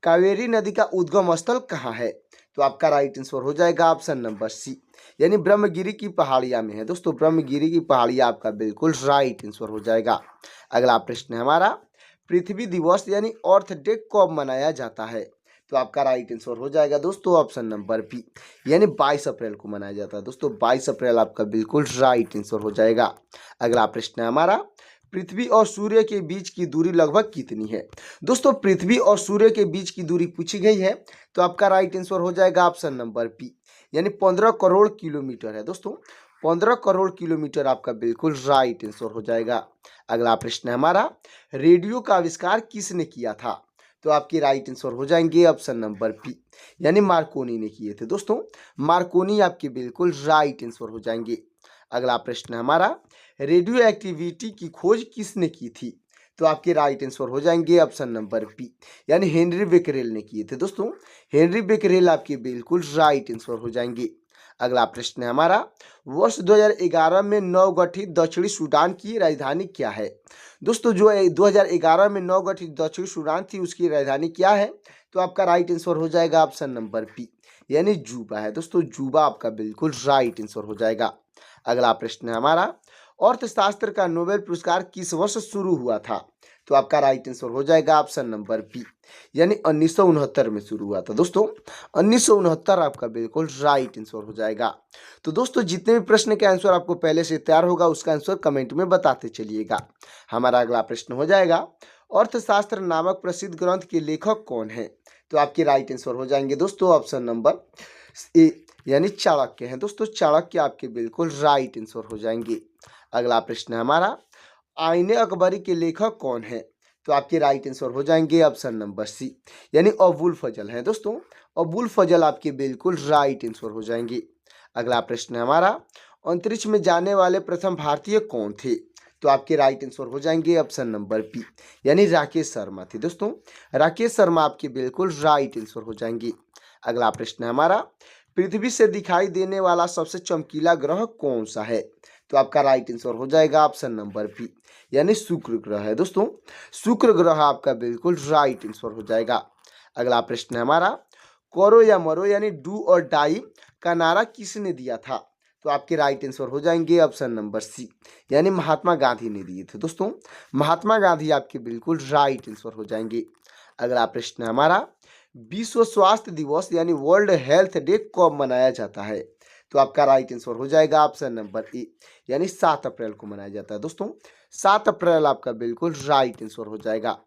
कावेरी नदी का उद्गम स्थल कहाँ है? तो आपका राइट आंसर हो जाएगा ऑप्शन नंबर सी, यानी ब्रह्मगिरी की पहाड़ियां में है दोस्तों। ब्रह्मगिरी की पहाड़ियां आपका बिल्कुल राइट आंसर हो जाएगा। अगला प्रश्न है हमारा, पृथ्वी दिवस यानी अर्थ डे कब मनाया जाता है? तो आपका राइट आंसर हो जाएगा दोस्तों ऑप्शन नंबर बी, यानी 22 अप्रैल को मनाया जाता है दोस्तों। 22 अप्रैल आपका बिल्कुल राइट आंसर हो जाएगा। अगला प्रश्न है हमारा, पृथ्वी और सूर्य के बीच की दूरी लगभग कितनी है? दोस्तों पृथ्वी और सूर्य के बीच की दूरी पूछी गई है, तो आपका राइट आंसर हो जाएगा ऑप्शन नंबर बी, यानी 15 करोड़ किलोमीटर है दोस्तों। 15 करोड़ किलोमीटर आपका बिल्कुल राइट आंसर हो जाएगा। अगला प्रश्न है हमारा, रेडियो का आविष्कार किसने किया था? तो आपके राइट आंसर हो जाएंगे ऑप्शन नंबर बी, यानी मार्कोनी ने किए थे दोस्तों। मार्कोनी आपके बिल्कुल राइट आंसर हो जाएंगे। अगला प्रश्न है हमारा, रेडियो एक्टिविटी की खोज किसने की थी? तो आपके राइट आंसर हो जाएंगे ऑप्शन नंबर बी, यानी हेनरी बेकरेल ने किए थे दोस्तों। हेनरी बेकरेल आपके बिल्कुल राइट आंसर हो जाएंगे। अगला प्रश्न है हमारा, वर्ष 2011 में नवगठित दक्षिणी सूडान की राजधानी क्या है? दोस्तों जो 2011 में नवगठित दक्षिणी सूडान थी उसकी राजधानी क्या है? तो आपका राइट आंसर हो जाएगा ऑप्शन नंबर बी, यानी जूबा है दोस्तों। जूबा आपका बिल्कुल राइट आंसर हो जाएगा। अगला प्रश्न है हमारा, अर्थशास्त्र का नोबेल पुरस्कार किस वर्ष शुरू हुआ था? तो आपका राइट आंसर हो जाएगा ऑप्शन नंबर बी, यानी 1969 में शुरू हुआ था दोस्तों। 1969 आपका बिल्कुल राइट आंसर हो जाएगा। तो दोस्तों जितने भी प्रश्न के आंसर आपको पहले से तैयार होगा उसका आंसर कमेंट में बताते चलिएगा। हमारा अगला प्रश्न हो जाएगा, अर्थशास्त्र नामक प्रसिद्ध ग्रंथ के लेखक कौन है? तो आपके राइट आंसर हो जाएंगे दोस्तों ऑप्शन नंबर ए, यानी चाणक्य हैं दोस्तों। चाणक्य आपके बिल्कुल राइट आंसर हो जाएंगे। अगला प्रश्न है हमारा, आईने अकबरी के लेखक कौन है? तो आपके राइट आंसर हो जाएंगे ऑप्शन नंबर सी, यानी अबुल फजल हैं दोस्तों। अबुल फजल आपके बिल्कुल राइट आंसर हो जाएंगे। अगला प्रश्न है हमारा, अंतरिक्ष में जाने वाले प्रथम भारतीय कौन थे? तो आपके राइट आंसर हो जाएंगे ऑप्शन नंबर बी, यानी राकेश शर्मा थे दोस्तों। राकेश शर्मा आपके बिल्कुल राइट आंसर हो जाएंगे। अगला प्रश्न है हमारा, पृथ्वी से दिखाई देने वाला सबसे चमकीला ग्रह कौन सा है? तो आपका राइट आंसर हो जाएगा ऑप्शन नंबर बी, यानी शुक्र ग्रह है दोस्तों। शुक्र ग्रह आपका बिल्कुल राइट आंसर हो जाएगा। अगला प्रश्न है हमारा, करो या मरो यानी डू और डाई का नारा किसने दिया था? तो आपके राइट आंसर हो जाएंगे ऑप्शन नंबर सी, यानी महात्मा गांधी ने दिए थे दोस्तों। महात्मा गांधी आपके बिल्कुल राइट आंसर हो जाएंगे। अगला प्रश्न है हमारा, विश्व स्वास्थ्य दिवस यानी वर्ल्ड हेल्थ डे कब मनाया जाता है? तो आपका राइट आंसर हो जाएगा ऑप्शन नंबर ए, यानी 7 अप्रैल को मनाया जाता है दोस्तों। 7 अप्रैल आपका बिल्कुल राइट आंसर हो जाएगा।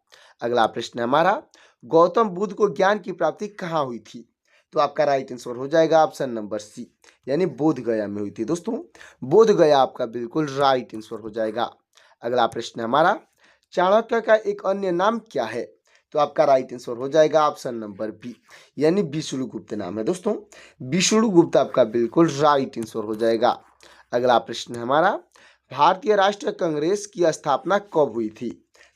अगला प्रश्न है हमारा, गौतम बुद्ध को ज्ञान की प्राप्ति कहाँ हुई थी? तो आपका राइट आंसर हो जाएगा ऑप्शन नंबर सी, यानी बोध गया में हुई थी दोस्तों। बोध गया आपका बिल्कुल राइट आंसर हो जाएगा। अगला प्रश्न है हमारा, चाणक्य का एक अन्य नाम क्या है? तो आपका राइट आंसर हो जाएगा ऑप्शन नंबर बी, यानी विष्णुगुप्त नाम है दोस्तों। विष्णुगुप्त आपका बिल्कुल राइट आंसर हो जाएगा। अगला प्रश्न है हमारा, भारतीय राष्ट्रीय कांग्रेस की स्थापना कब हुई थी?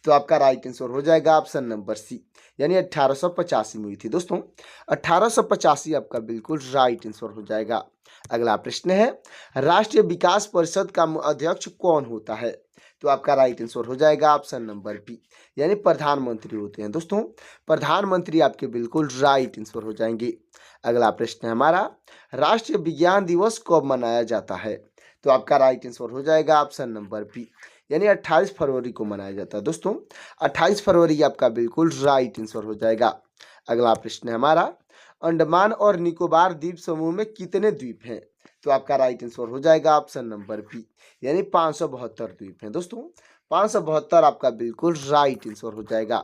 तो आपका राइट आंसर हो जाएगा ऑप्शन नंबर सी, यानी 1885 में हुई थी दोस्तों। 1885 आपका बिल्कुल राइट आंसर हो जाएगा। अगला प्रश्न है, राष्ट्रीय विकास परिषद का अध्यक्ष कौन होता है? तो आपका राइट आंसर हो जाएगा ऑप्शन नंबर बी, यानी प्रधानमंत्री होते हैं दोस्तों। प्रधानमंत्री आपके बिल्कुल राइट आंसर हो जाएंगे। अगला प्रश्न है हमारा, राष्ट्रीय विज्ञान दिवस कब मनाया जाता है? तो आपका राइट आंसर हो जाएगा ऑप्शन नंबर बी, यानी 28 फरवरी को मनाया जाता है दोस्तों। 28 फरवरी आपका बिल्कुल राइट आंसर हो जाएगा। अगला प्रश्न है हमारा, अंडमान और निकोबार द्वीप समूह में कितने द्वीप हैं? तो आपका राइट आंसर हो जाएगा ऑप्शन नंबर बी, यानी 572 द्वीप हैं दोस्तों। 572 आपका बिल्कुल राइट आंसर हो जाएगा।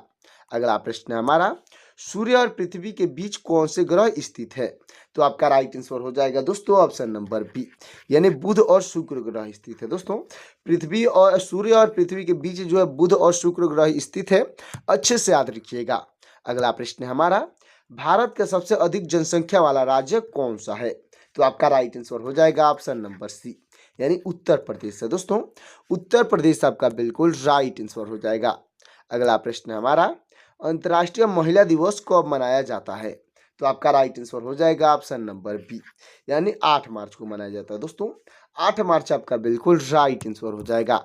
अगला प्रश्न है हमारा, सूर्य और पृथ्वी के बीच कौन से ग्रह स्थित है? तो आपका राइट आंसर हो जाएगा दोस्तों ऑप्शन नंबर बी, यानी बुध और शुक्र ग्रह स्थित है दोस्तों। पृथ्वी और सूर्य और पृथ्वी के बीच जो है बुध और शुक्र ग्रह स्थित है, अच्छे से याद रखिएगा। अगला प्रश्न है हमारा, भारत का सबसे अधिक जनसंख्या वाला राज्य कौन सा है? तो आपका राइट आंसर हो जाएगा ऑप्शन नंबर सी, यानी उत्तर प्रदेश है दोस्तों। उत्तर प्रदेश आपका बिल्कुल राइट आंसर हो जाएगा। अगला प्रश्न है हमारा, अंतर्राष्ट्रीय महिला दिवस कब मनाया जाता है? तो आपका राइट आंसर हो जाएगा ऑप्शन नंबर बी, यानी 8 मार्च को मनाया जाता है दोस्तों। 8 मार्च आपका बिल्कुल राइट आंसर हो जाएगा।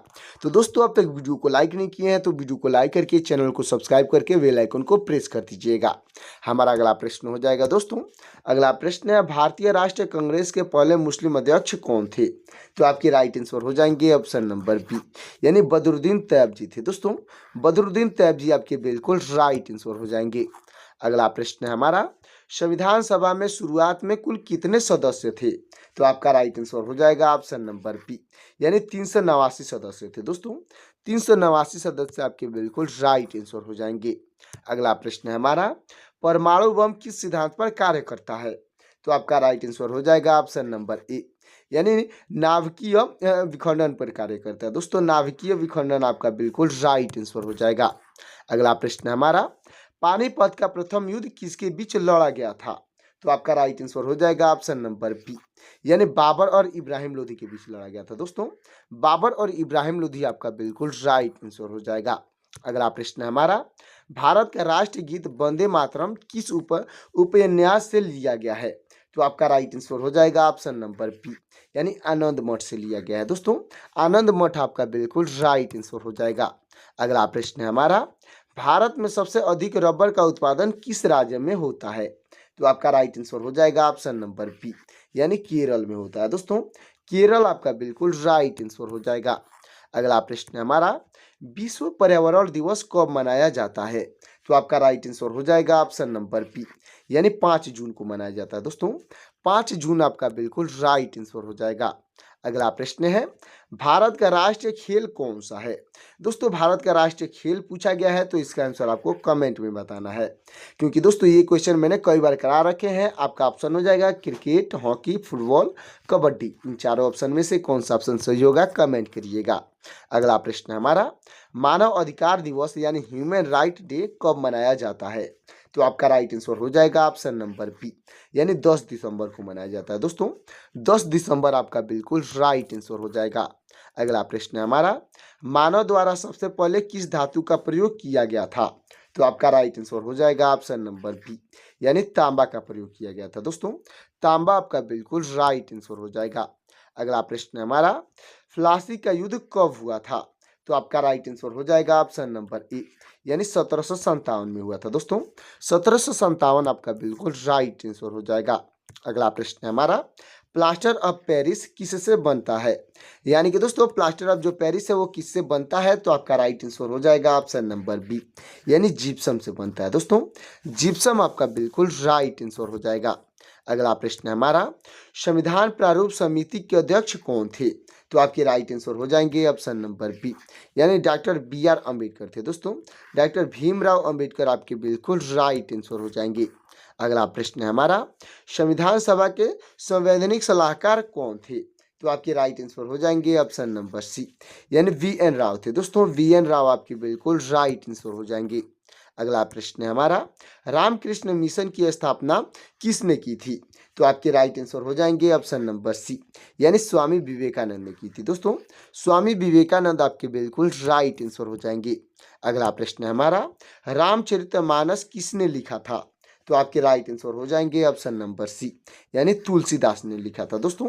तो दोस्तों अब तक वीडियो को लाइक नहीं किए हैं तो वीडियो को लाइक करके चैनल को सब्सक्राइब करके बेल आइकन को प्रेस कर दीजिएगा। हमारा अगला प्रश्न हो जाएगा दोस्तों। अगला प्रश्न है, भारतीय राष्ट्रीय कांग्रेस के पहले मुस्लिम अध्यक्ष कौन थे? तो आपके राइट आंसर हो जाएंगे ऑप्शन नंबर बी, यानी बदरुद्दीन तैयब जी थे दोस्तों। बदरुद्दीन तैयब जी आपके बिल्कुल राइट आंसर हो जाएंगे। अगला प्रश्न है हमारा, संविधान सभा में शुरुआत में कुल कितने सदस्य थे? तो आपका राइट आंसर हो जाएगा ऑप्शन नंबर बी, यानी 389 सदस्य थे दोस्तों। 389 सदस्य आपके बिल्कुल राइट आंसर हो जाएंगे। अगला प्रश्न है हमारा, परमाणु बम किस सिद्धांत पर कार्य करता है? तो आपका राइट आंसर हो जाएगा ऑप्शन नंबर ए, यानी नाभिकीय विखंडन पर कार्य करता है दोस्तों। नाभिकीय विखंडन आपका बिल्कुल राइट आंसर हो जाएगा। अगला प्रश्न है हमारा, पानीपत का प्रथम युद्ध किसके बीच लड़ा गया था? तो आपका राइट आंसर हो जाएगा ऑप्शन नंबर बी, यानी बाबर और इब्राहिम लोधी के बीच लड़ा गया था दोस्तों। बाबर और इब्राहिम लोधी आपका बिल्कुल राइट आंसर हो जाएगा। अगला प्रश्न है हमारा, भारत का राष्ट्रीय गीत वंदे मातरम किस उपन्यास से लिया गया है? तो आपका राइट आंसर हो जाएगा ऑप्शन नंबर बी, यानी आनंद मठ से लिया गया है दोस्तों। आनंद मठ आपका बिल्कुल राइट आंसर हो जाएगा। अगला प्रश्न है हमारा, भारत में सबसे अधिक रबर का उत्पादन किस राज्य में होता है? तो आपका राइट आंसर हो जाएगा ऑप्शन नंबर बी, यानी केरल में होता है दोस्तों। केरल आपका बिल्कुल राइट आंसर हो जाएगा। अगला प्रश्न है हमारा, विश्व पर्यावरण दिवस कब मनाया जाता है? तो आपका राइट आंसर हो जाएगा ऑप्शन नंबर बी, यानी 5 जून को मनाया जाता है दोस्तों। 5 जून आपका बिल्कुल राइट आंसर हो जाएगा। अगला प्रश्न है, भारत का राष्ट्रीय खेल कौन सा है? दोस्तों भारत का राष्ट्रीय खेल पूछा गया है तो इसका आंसर आपको कमेंट में बताना है, क्योंकि दोस्तों ये क्वेश्चन मैंने कई बार करा रखे हैं। आपका ऑप्शन हो जाएगा क्रिकेट, हॉकी, फुटबॉल, कबड्डी। इन चारों ऑप्शन में से कौन सा ऑप्शन सही होगा कमेंट करिएगा। अगला प्रश्न है हमारा, मानव अधिकार दिवस यानी ह्यूमन राइट डे कब मनाया जाता है? तो आपका राइट आंसर हो जाएगा ऑप्शन नंबर बी, यानी 10 दिसंबर को मनाया जाता है दोस्तों। 10 दिसंबर आपका बिल्कुल राइट आंसर हो जाएगा। अगला प्रश्न है हमारा, मानव द्वारा सबसे पहले किस धातु का प्रयोग किया गया था? तो आपका राइट आंसर हो जाएगा ऑप्शन नंबर बी, यानी तांबा का प्रयोग किया गया था दोस्तों। तांबा आपका बिल्कुल राइट आंसर हो जाएगा। अगला प्रश्न है हमारा, प्लासी का युद्ध कब हुआ था? तो आपका राइट आंसर हो जाएगा ऑप्शन नंबर ए, यानी 1757 में हुआ था दोस्तों। 1757 आपका बिल्कुल राइट आंसर हो जाएगा। अगला प्रश्न है हमारा, प्लास्टर ऑफ पेरिस किससे बनता है? यानी कि दोस्तों प्लास्टर ऑफ जो पेरिस है वो किससे बनता है? तो आपका राइट आंसर हो जाएगा ऑप्शन नंबर बी, यानी जिप्सम से बनता है दोस्तों। जिप्सम आपका बिल्कुल राइट आंसर हो जाएगा। अगला प्रश्न है हमारा, संविधान प्रारूप समिति के अध्यक्ष कौन थे? तो आपके राइट आंसर हो जाएंगे ऑप्शन नंबर बी, यानी डॉक्टर बी.आर. अम्बेडकर थे दोस्तों। डॉक्टर भीमराव अम्बेडकर आपके बिल्कुल राइट आंसर हो जाएंगे। अगला प्रश्न है हमारा, संविधान सभा के संवैधानिक सलाहकार कौन थे? तो आपके राइट आंसर हो जाएंगे ऑप्शन नंबर सी, यानी वी.एन. राव थे दोस्तों। वी.एन. राव आपके बिल्कुल राइट आंसर हो जाएंगे। अगला प्रश्न है हमारा, रामकृष्ण मिशन की स्थापना किसने की थी? तो आपके राइट आंसर हो जाएंगे ऑप्शन नंबर सी, यानी स्वामी विवेकानंद ने की थी दोस्तों। स्वामी विवेकानंद आपके बिल्कुल राइट आंसर हो जाएंगे। अगला प्रश्न है हमारा, रामचरितमानस किसने लिखा था? तो आपके राइट आंसर हो जाएंगे ऑप्शन नंबर सी, यानी तुलसीदास ने लिखा था दोस्तों।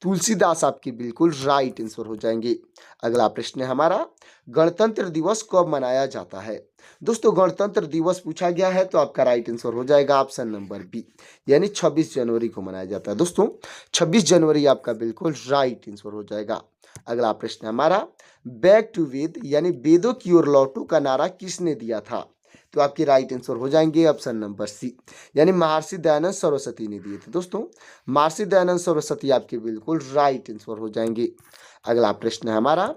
तुलसीदास आपके बिल्कुल राइट आंसर हो जाएंगे। अगला प्रश्न है हमारा, गणतंत्र दिवस कब मनाया जाता है? दोस्तों गणतंत्र दिवस पूछा गया है तो आपका राइट आंसर हो जाएगा ऑप्शन नंबर बी, यानी 26 जनवरी को मनाया जाता है दोस्तों। 26 जनवरी आपका बिल्कुल राइट आंसर हो जाएगा। अगला प्रश्न है हमारा, बैक टू वेद यानी वेदों की ओर लौटो का नारा किसने दिया था? तो आपके राइट आंसर हो जाएंगे ऑप्शन नंबर सी, यानी महर्षि दयानंद सरस्वती ने दिए थे दोस्तों। महर्षि दयानंद सरस्वती आपके बिल्कुल राइट आंसर हो जाएंगे। अगला प्रश्न है हमारा,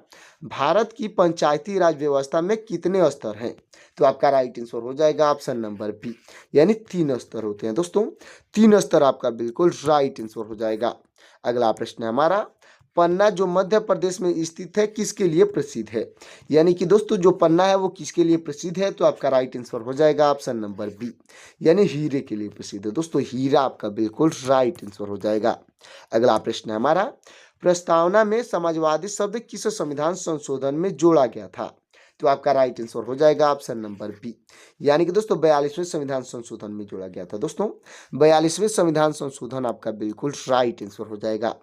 भारत की पंचायती राज व्यवस्था में कितने स्तर हैं? तो आपका राइट आंसर हो जाएगा ऑप्शन नंबर बी, यानी 3 स्तर होते हैं दोस्तों। 3 स्तर आपका बिल्कुल राइट आंसर हो जाएगा। अगला प्रश्न है हमारा, पन्ना जो मध्य प्रदेश में स्थित है किसके लिए प्रसिद्ध है? यानी कि दोस्तों जो पन्ना है वो किसके लिए प्रसिद्ध है? तो आपका राइट आंसर हो जाएगा ऑप्शन नंबर बी, यानी हीरे के लिए प्रसिद्ध है दोस्तों। हीरा आपका बिल्कुल राइट आंसर हो जाएगा। अगला प्रश्न है हमारा, प्रस्तावना में समाजवादी शब्द किस संविधान संशोधन में जोड़ा गया था? तो आपका राइट आंसर हो जाएगा ऑप्शन नंबर बी, यानी कि दोस्तों 42वें संविधान संशोधन में जोड़ा गया था दोस्तों। 42वें संविधान संशोधन आपका बिल्कुल राइट आंसर हो जाएगा।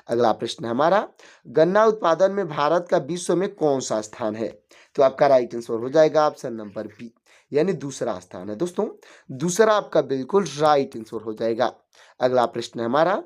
अगला प्रश्न है हमारा, गन्ना उत्पादन में भारत का विश्व में कौन सा स्थान है? तो आपका राइट आंसर हो जाएगा ऑप्शन नंबर बी, यानी दूसरा स्थान है दोस्तों। दूसरा आपका बिल्कुल राइट आंसर हो जाएगा। अगला प्रश्न है हमारा,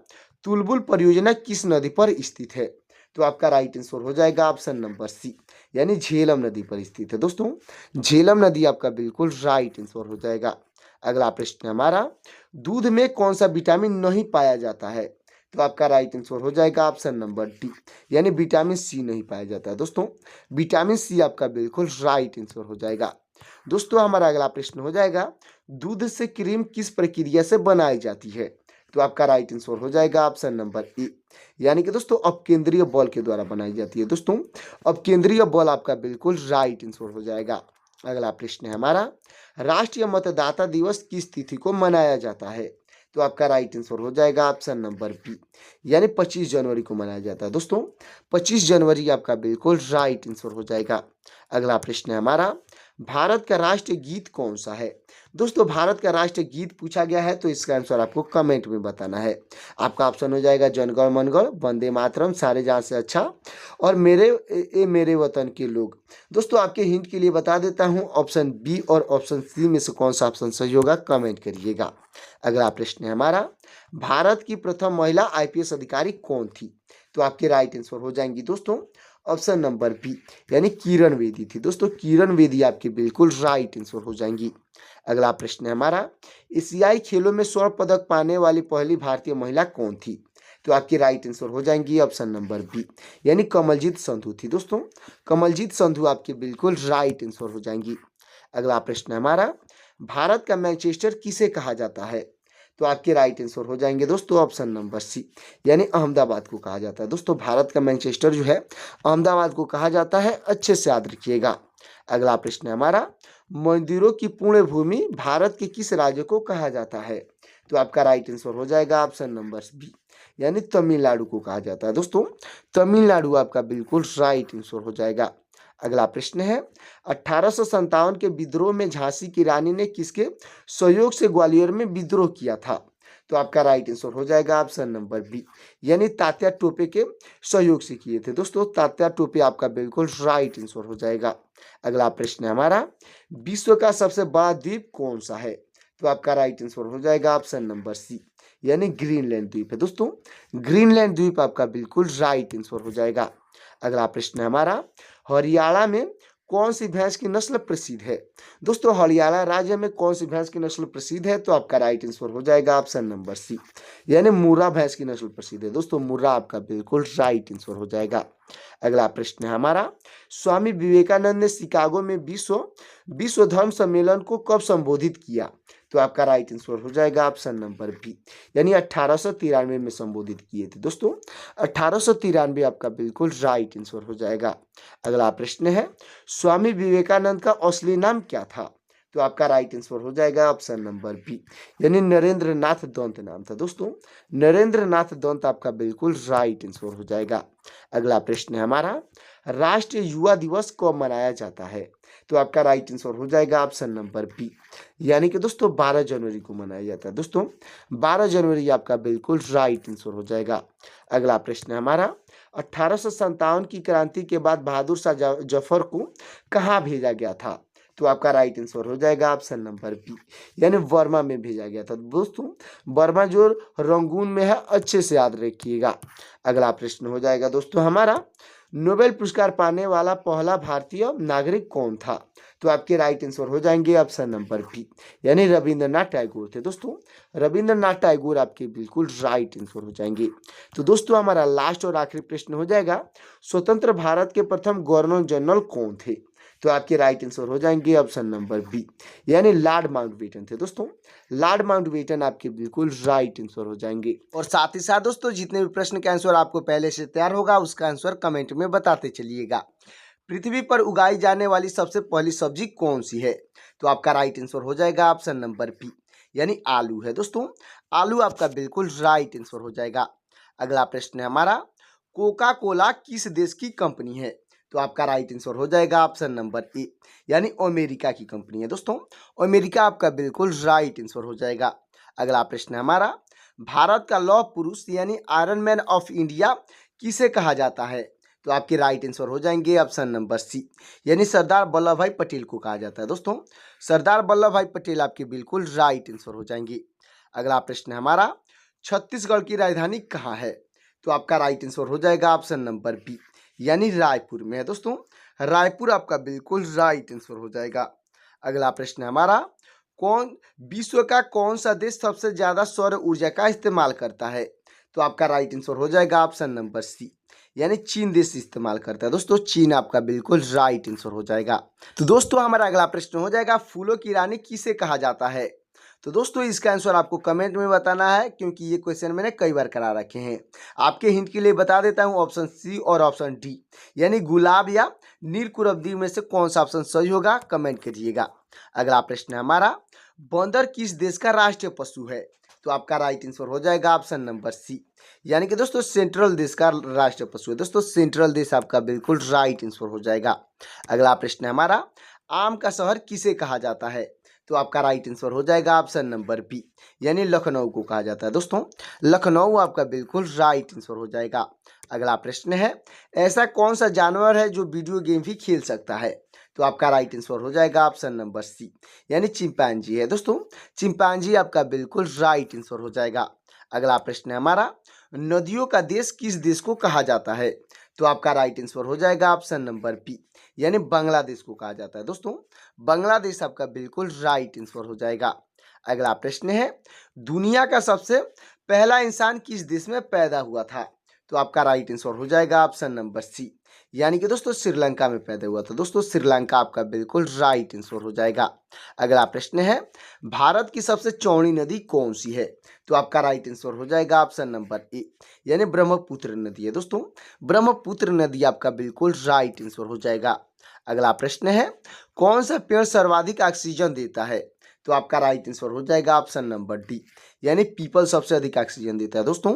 तुलबुल परियोजना किस नदी पर स्थित है? तो आपका राइट आंसर हो जाएगा ऑप्शन नंबर सी, यानी झेलम नदी पर स्थित है दोस्तों। झेलम नदी आपका बिल्कुल राइट आंसर हो जाएगा। अगला प्रश्न है हमारा, दूध में कौन सा विटामिन नहीं पाया जाता है? तो आपका राइट आंसर हो जाएगा ऑप्शन नंबर डी, यानी विटामिन सी नहीं पाया जाता है दोस्तों। विटामिन सी आपका बिल्कुल राइट आंसर हो जाएगा। दोस्तों हमारा अगला प्रश्न हो जाएगा, दूध से क्रीम किस प्रक्रिया से बनाई जाती है? तो आपका राइट आंसर हो जाएगा ऑप्शन नंबर ए, यानी कि दोस्तों अपकेंद्रीय बल के द्वारा बनाई जाती है दोस्तों। अपकेंद्रीय बल आपका बिल्कुल राइट आंसर हो जाएगा। अगला प्रश्न है हमारा, राष्ट्रीय मतदाता दिवस किस तिथि को मनाया जाता है? तो आपका राइट आंसर हो जाएगा ऑप्शन नंबर बी, यानी 25 जनवरी को मनाया जाता है दोस्तों। 25 जनवरी आपका बिल्कुल राइट आंसर हो जाएगा। अगला प्रश्न है हमारा, भारत का राष्ट्रीय गीत कौन सा है? दोस्तों भारत का राष्ट्रीय गीत पूछा गया है तो इसका आंसर आपको कमेंट में बताना है। आपका ऑप्शन हो जाएगा जनगण मनगढ़, वंदे मातरम, सारे जहां से अच्छा और मेरे वतन के लोग। दोस्तों आपके हिंट के लिए बता देता हूं, ऑप्शन बी और ऑप्शन सी में से कौन सा ऑप्शन सही होगा कमेंट करिएगा। अगला प्रश्न है हमारा, भारत की प्रथम महिला IPS अधिकारी कौन थी? तो आपके राइट आंसर हो जाएंगी दोस्तों ऑप्शन नंबर बी, यानी किरण बेदी थी। दोस्तों किरण बेदी आपकी बिल्कुल राइट आंसर हो जाएंगी। अगला प्रश्न है हमारा, एशियाई खेलों में स्वर्ण पदक पाने वाली पहली भारतीय महिला कौन थी? तो आपकी राइट आंसर हो जाएंगी ऑप्शन नंबर बी, यानी कमलजीत संधू थी। दोस्तों कमलजीत संधू आपकी बिल्कुल राइट आंसर हो जाएंगी। अगला प्रश्न है हमारा, भारत का मैनचेस्टर किसे कहा जाता है? तो आपके राइट आंसर हो जाएंगे दोस्तों ऑप्शन नंबर सी, यानी अहमदाबाद को कहा जाता है। दोस्तों भारत का मैनचेस्टर जो है अहमदाबाद को कहा जाता है, अच्छे से याद रखिएगा। अगला प्रश्न है हमारा, मंदिरों की पुण्य भूमि भारत के किस राज्य को कहा जाता है? तो आपका राइट आंसर हो जाएगा ऑप्शन नंबर बी, यानी तमिलनाडु को कहा जाता है। दोस्तों तमिलनाडु आपका बिल्कुल राइट आंसर हो जाएगा। अगला प्रश्न है, 1857 के विद्रोह में झांसी की रानी ने किसके सहयोग से ग्वालियर में विद्रोह किया था? तो आपका राइट आंसर हो जाएगा ऑप्शन नंबर बी, यानी तात्या टोपे के सहयोग से किए थे। दोस्तों तात्या टोपे आपका बिल्कुल राइट आंसर हो जाएगा। अगला प्रश्न है हमारा, विश्व का सबसे बड़ा द्वीप कौन सा है? तो आपका राइट आंसर हो जाएगा ऑप्शन नंबर सी, यानी ग्रीनलैंड द्वीप है। दोस्तों ग्रीनलैंड द्वीप आपका बिल्कुल राइट आंसर हो जाएगा। अगला प्रश्न है हमारा, हरियाणा में कौन सी भैंस की नस्ल प्रसिद्ध है? दोस्तों हरियाणा राज्य में कौन सी भैंस की नस्ल प्रसिद्ध है? तो आपका राइट आंसर हो जाएगा ऑप्शन नंबर सी, यानी मुर्रा भैंस की नस्ल प्रसिद्ध है। दोस्तों मुर्रा आपका बिल्कुल राइट आंसर हो जाएगा। अगला प्रश्न है हमारा, स्वामी विवेकानंद ने शिकागो में विश्व धर्म सम्मेलन को कब संबोधित किया? तो आपका राइट आंसर हो जाएगा ऑप्शन नंबर बी, यानी 1893 में संबोधित किए थे। दोस्तों 1893 आपका बिल्कुल राइट आंसर हो जाएगा। अगला प्रश्न है, स्वामी विवेकानंद का असली नाम क्या था? तो आपका राइट आंसर हो जाएगा ऑप्शन नंबर बी, यानी नरेंद्र नाथ दंत नाम था। दोस्तों नरेंद्र नाथ दंत आपका बिल्कुल राइट आंसर हो जाएगा। अगला प्रश्न है हमारा, राष्ट्रीय युवा दिवस कब मनाया जाता है? तो आपका राइट आंसर हो जाएगा ऑप्शन नंबर बी, यानी कि दोस्तों 12 जनवरी को मनाया जाता है। दोस्तों 12 जनवरी आपका बिल्कुल राइट आंसर हो जाएगा। अगला प्रश्न है हमारा, 1857 की क्रांति के बाद बहादुर शाह जफर को कहाँ भेजा गया था? तो आपका राइट आंसर हो जाएगा ऑप्शन नंबर बी, यानी बर्मा में भेजा गया था। दोस्तों बर्मा जो रंगून में है, अच्छे से याद रखिएगा। अगला प्रश्न हो जाएगा दोस्तों हमारा, नोबेल पुरस्कार पाने वाला पहला भारतीय नागरिक कौन था? तो आपके राइट आंसर हो जाएंगे ऑप्शन नंबर बी, यानी रविंद्रनाथ टैगोर थे। दोस्तों रविंद्रनाथ टैगोर आपके बिल्कुल राइट आंसर हो जाएंगे। तो दोस्तों हमारा लास्ट और आखिरी प्रश्न हो जाएगा, स्वतंत्र भारत के प्रथम गवर्नर जनरल कौन थे? तो आपके राइट आंसर हो जाएंगे ऑप्शन नंबर बी, यानी लॉर्ड माउंटबेटन थे। दोस्तों लॉर्ड माउंटबेटन आपके बिल्कुल राइट आंसर हो जाएंगे। और साथ ही साथ दोस्तों जितने भी प्रश्न के आंसर आपको पहले से तैयार होगा उसका आंसर कमेंट में बताते चलिएगा। पृथ्वी पर उगाई जाने वाली सबसे पहली सब्जी कौन सी है? तो आपका राइट आंसर हो जाएगा ऑप्शन नंबर बी, यानी आलू है। दोस्तों आलू आपका बिल्कुल राइट आंसर हो जाएगा। अगला प्रश्न है हमारा, कोका कोला किस देश की कंपनी है? तो आपका राइट आंसर हो जाएगा ऑप्शन नंबर ए, यानी अमेरिका की कंपनी है। दोस्तों अमेरिका आपका बिल्कुल राइट आंसर हो जाएगा। अगला प्रश्न है हमारा, भारत का लौह पुरुष यानी आयरन मैन ऑफ इंडिया किसे कहा जाता है? तो आपके राइट आंसर हो जाएंगे ऑप्शन नंबर सी, यानी सरदार वल्लभ भाई पटेल को कहा जाता है। दोस्तों सरदार वल्लभ भाई पटेल आपके बिल्कुल राइट आंसर हो जाएंगे। अगला प्रश्न है हमारा, छत्तीसगढ़ की राजधानी कहाँ है? तो आपका राइट आंसर हो जाएगा ऑप्शन नंबर बी, यानी रायपुर में है। दोस्तों रायपुर आपका बिल्कुल राइट आंसर हो जाएगा। अगला प्रश्न है हमारा, विश्व का कौन सा देश सबसे ज्यादा सौर ऊर्जा का इस्तेमाल करता है? तो आपका राइट आंसर हो जाएगा ऑप्शन नंबर सी, यानी चीन देश इस्तेमाल करता है। दोस्तों चीन आपका बिल्कुल राइट आंसर हो जाएगा। तो दोस्तों हमारा अगला प्रश्न हो जाएगा, फूलों की रानी किसे कहा जाता है? तो दोस्तों इसका आंसर आपको कमेंट में बताना है, क्योंकि ये क्वेश्चन मैंने कई बार करा रखे हैं। आपके हिंट के लिए बता देता हूँ ऑप्शन सी और ऑप्शन डी, यानी गुलाब या नीलकुरब्दी में से कौन सा ऑप्शन सही होगा कमेंट करिएगा। अगला प्रश्न है हमारा, बंदर किस देश का राष्ट्रीय पशु है? तो आपका राइट आंसर हो जाएगा ऑप्शन नंबर सी, यानी कि दोस्तों सेंट्रल देश का राष्ट्रीय पशु है। दोस्तों सेंट्रल देश आपका बिल्कुल राइट आंसर हो जाएगा। अगला प्रश्न है हमारा, आम का शहर किसे कहा जाता है? तो आपका राइट आंसर हो जाएगा ऑप्शन नंबर बी, यानी लखनऊ को कहा जाता है। दोस्तों लखनऊ आपका बिल्कुल राइट आंसर हो जाएगा। अगला प्रश्न है, ऐसा कौन सा जानवर है जो वीडियो गेम भी खेल सकता है? तो आपका राइट आंसर हो जाएगा ऑप्शन नंबर सी, यानी चिंपैंजी है। दोस्तों चिंपैंजी आपका बिल्कुल राइट आंसर हो जाएगा। अगला प्रश्न है हमारा, नदियों का देश किस देश को कहा जाता है? तो आपका राइट आंसर हो जाएगा ऑप्शन नंबर बी, यानी बांग्लादेश को कहा जाता है। दोस्तों बांग्लादेश आपका बिल्कुल राइट आंसर हो जाएगा। अगला प्रश्न है, दुनिया का सबसे पहला इंसान किस देश में पैदा हुआ था? तो आपका राइट आंसर हो जाएगा ऑप्शन नंबर सी, यानी कि दोस्तों श्रीलंका में पैदा हुआ था। दोस्तों श्रीलंका आपका बिल्कुल राइट आंसर हो जाएगा। अगला प्रश्न है, भारत की सबसे चौड़ी नदी कौन सी है? तो आपका राइट आंसर हो जाएगा ऑप्शन नंबर ए, यानी ब्रह्मपुत्र नदी है। दोस्तों ब्रह्मपुत्र नदी आपका बिल्कुल राइट आंसर हो जाएगा। अगला प्रश्न है, कौन सा पेड़ सर्वाधिक ऑक्सीजन देता है? तो आपका राइट आंसर हो जाएगा ऑप्शन नंबर डी, यानी पीपल सबसे अधिक ऑक्सीजन देता है। दोस्तों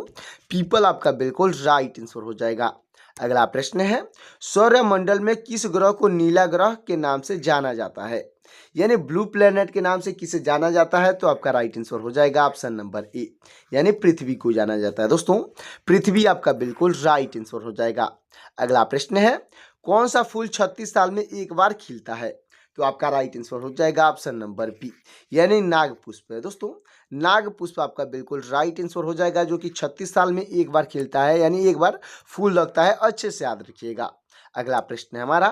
पीपल आपका बिल्कुल राइट आंसर हो जाएगा। अगला प्रश्न है, सौरमंडल में किस ग्रह को नीला ग्रह के नाम से जाना जाता है? यानी ब्लू प्लेनेट के नाम से किसे जाना जाता है? तो आपका राइट आंसर हो जाएगा ऑप्शन नंबर ए, यानी पृथ्वी को जाना जाता है। दोस्तों पृथ्वी आपका बिल्कुल राइट आंसर हो जाएगा। अगला प्रश्न है, कौन सा फूल 36 साल में एक बार खिलता है? तो आपका राइट आंसर हो जाएगा ऑप्शन नंबर बी, यानी नागपुष्प है। दोस्तों नागपुष्प आपका बिल्कुल राइट आंसर हो जाएगा, जो कि 36 साल में एक बार खिलता है, यानी एक बार फूल लगता है। अच्छे से याद रखिएगा। अगला प्रश्न है हमारा,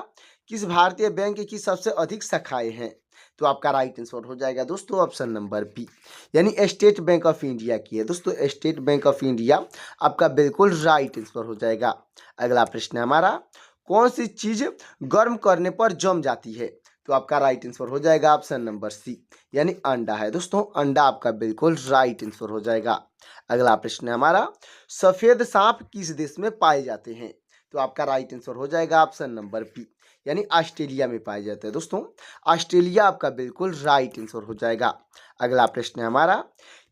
किस भारतीय बैंक की सबसे अधिक शाखाएं हैं? तो आपका राइट आंसर हो जाएगा दोस्तों ऑप्शन नंबर बी, यानी स्टेट बैंक ऑफ इंडिया की है। दोस्तों स्टेट बैंक ऑफ इंडिया आपका बिल्कुल राइट आंसर हो जाएगा। अगला प्रश्न है हमारा, कौन सी चीज गर्म करने पर जम जाती है? तो आपका राइट आंसर हो जाएगा ऑप्शन नंबर सी, यानी अंडा है। दोस्तों अंडा आपका बिल्कुल राइट आंसर हो जाएगा। अगला प्रश्न है हमारा, सफेद सांप किस देश में पाए जाते हैं? तो आपका राइट आंसर हो जाएगा ऑप्शन नंबर बी, यानी ऑस्ट्रेलिया में पाए जाते हैं। दोस्तों ऑस्ट्रेलिया आपका बिल्कुल राइट आंसर हो जाएगा। अगला प्रश्न है हमारा,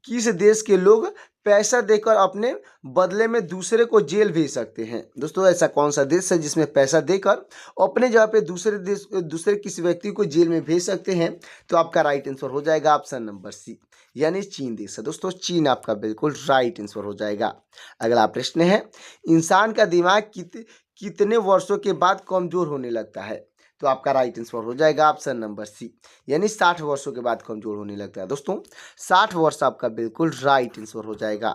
किस देश के लोग पैसा देकर अपने बदले में दूसरे को जेल भेज सकते हैं? दोस्तों ऐसा कौन सा देश है जिसमें पैसा देकर अपने जगह पे दूसरे किसी व्यक्ति को जेल में भेज सकते हैं? तो आपका राइट आंसर हो जाएगा ऑप्शन नंबर सी, यानी चीन देश है। दोस्तों चीन आपका बिल्कुल राइट आंसर हो जाएगा। अगला प्रश्न है, इंसान का दिमाग कितने वर्षों के बाद कमजोर होने लगता है? तो आपका राइट आंसर हो जाएगा ऑप्शन नंबर सी, यानी 60 वर्षों के बाद कमजोर होने लगता है। दोस्तों 60 वर्ष आपका बिल्कुल राइट आंसर हो जाएगा।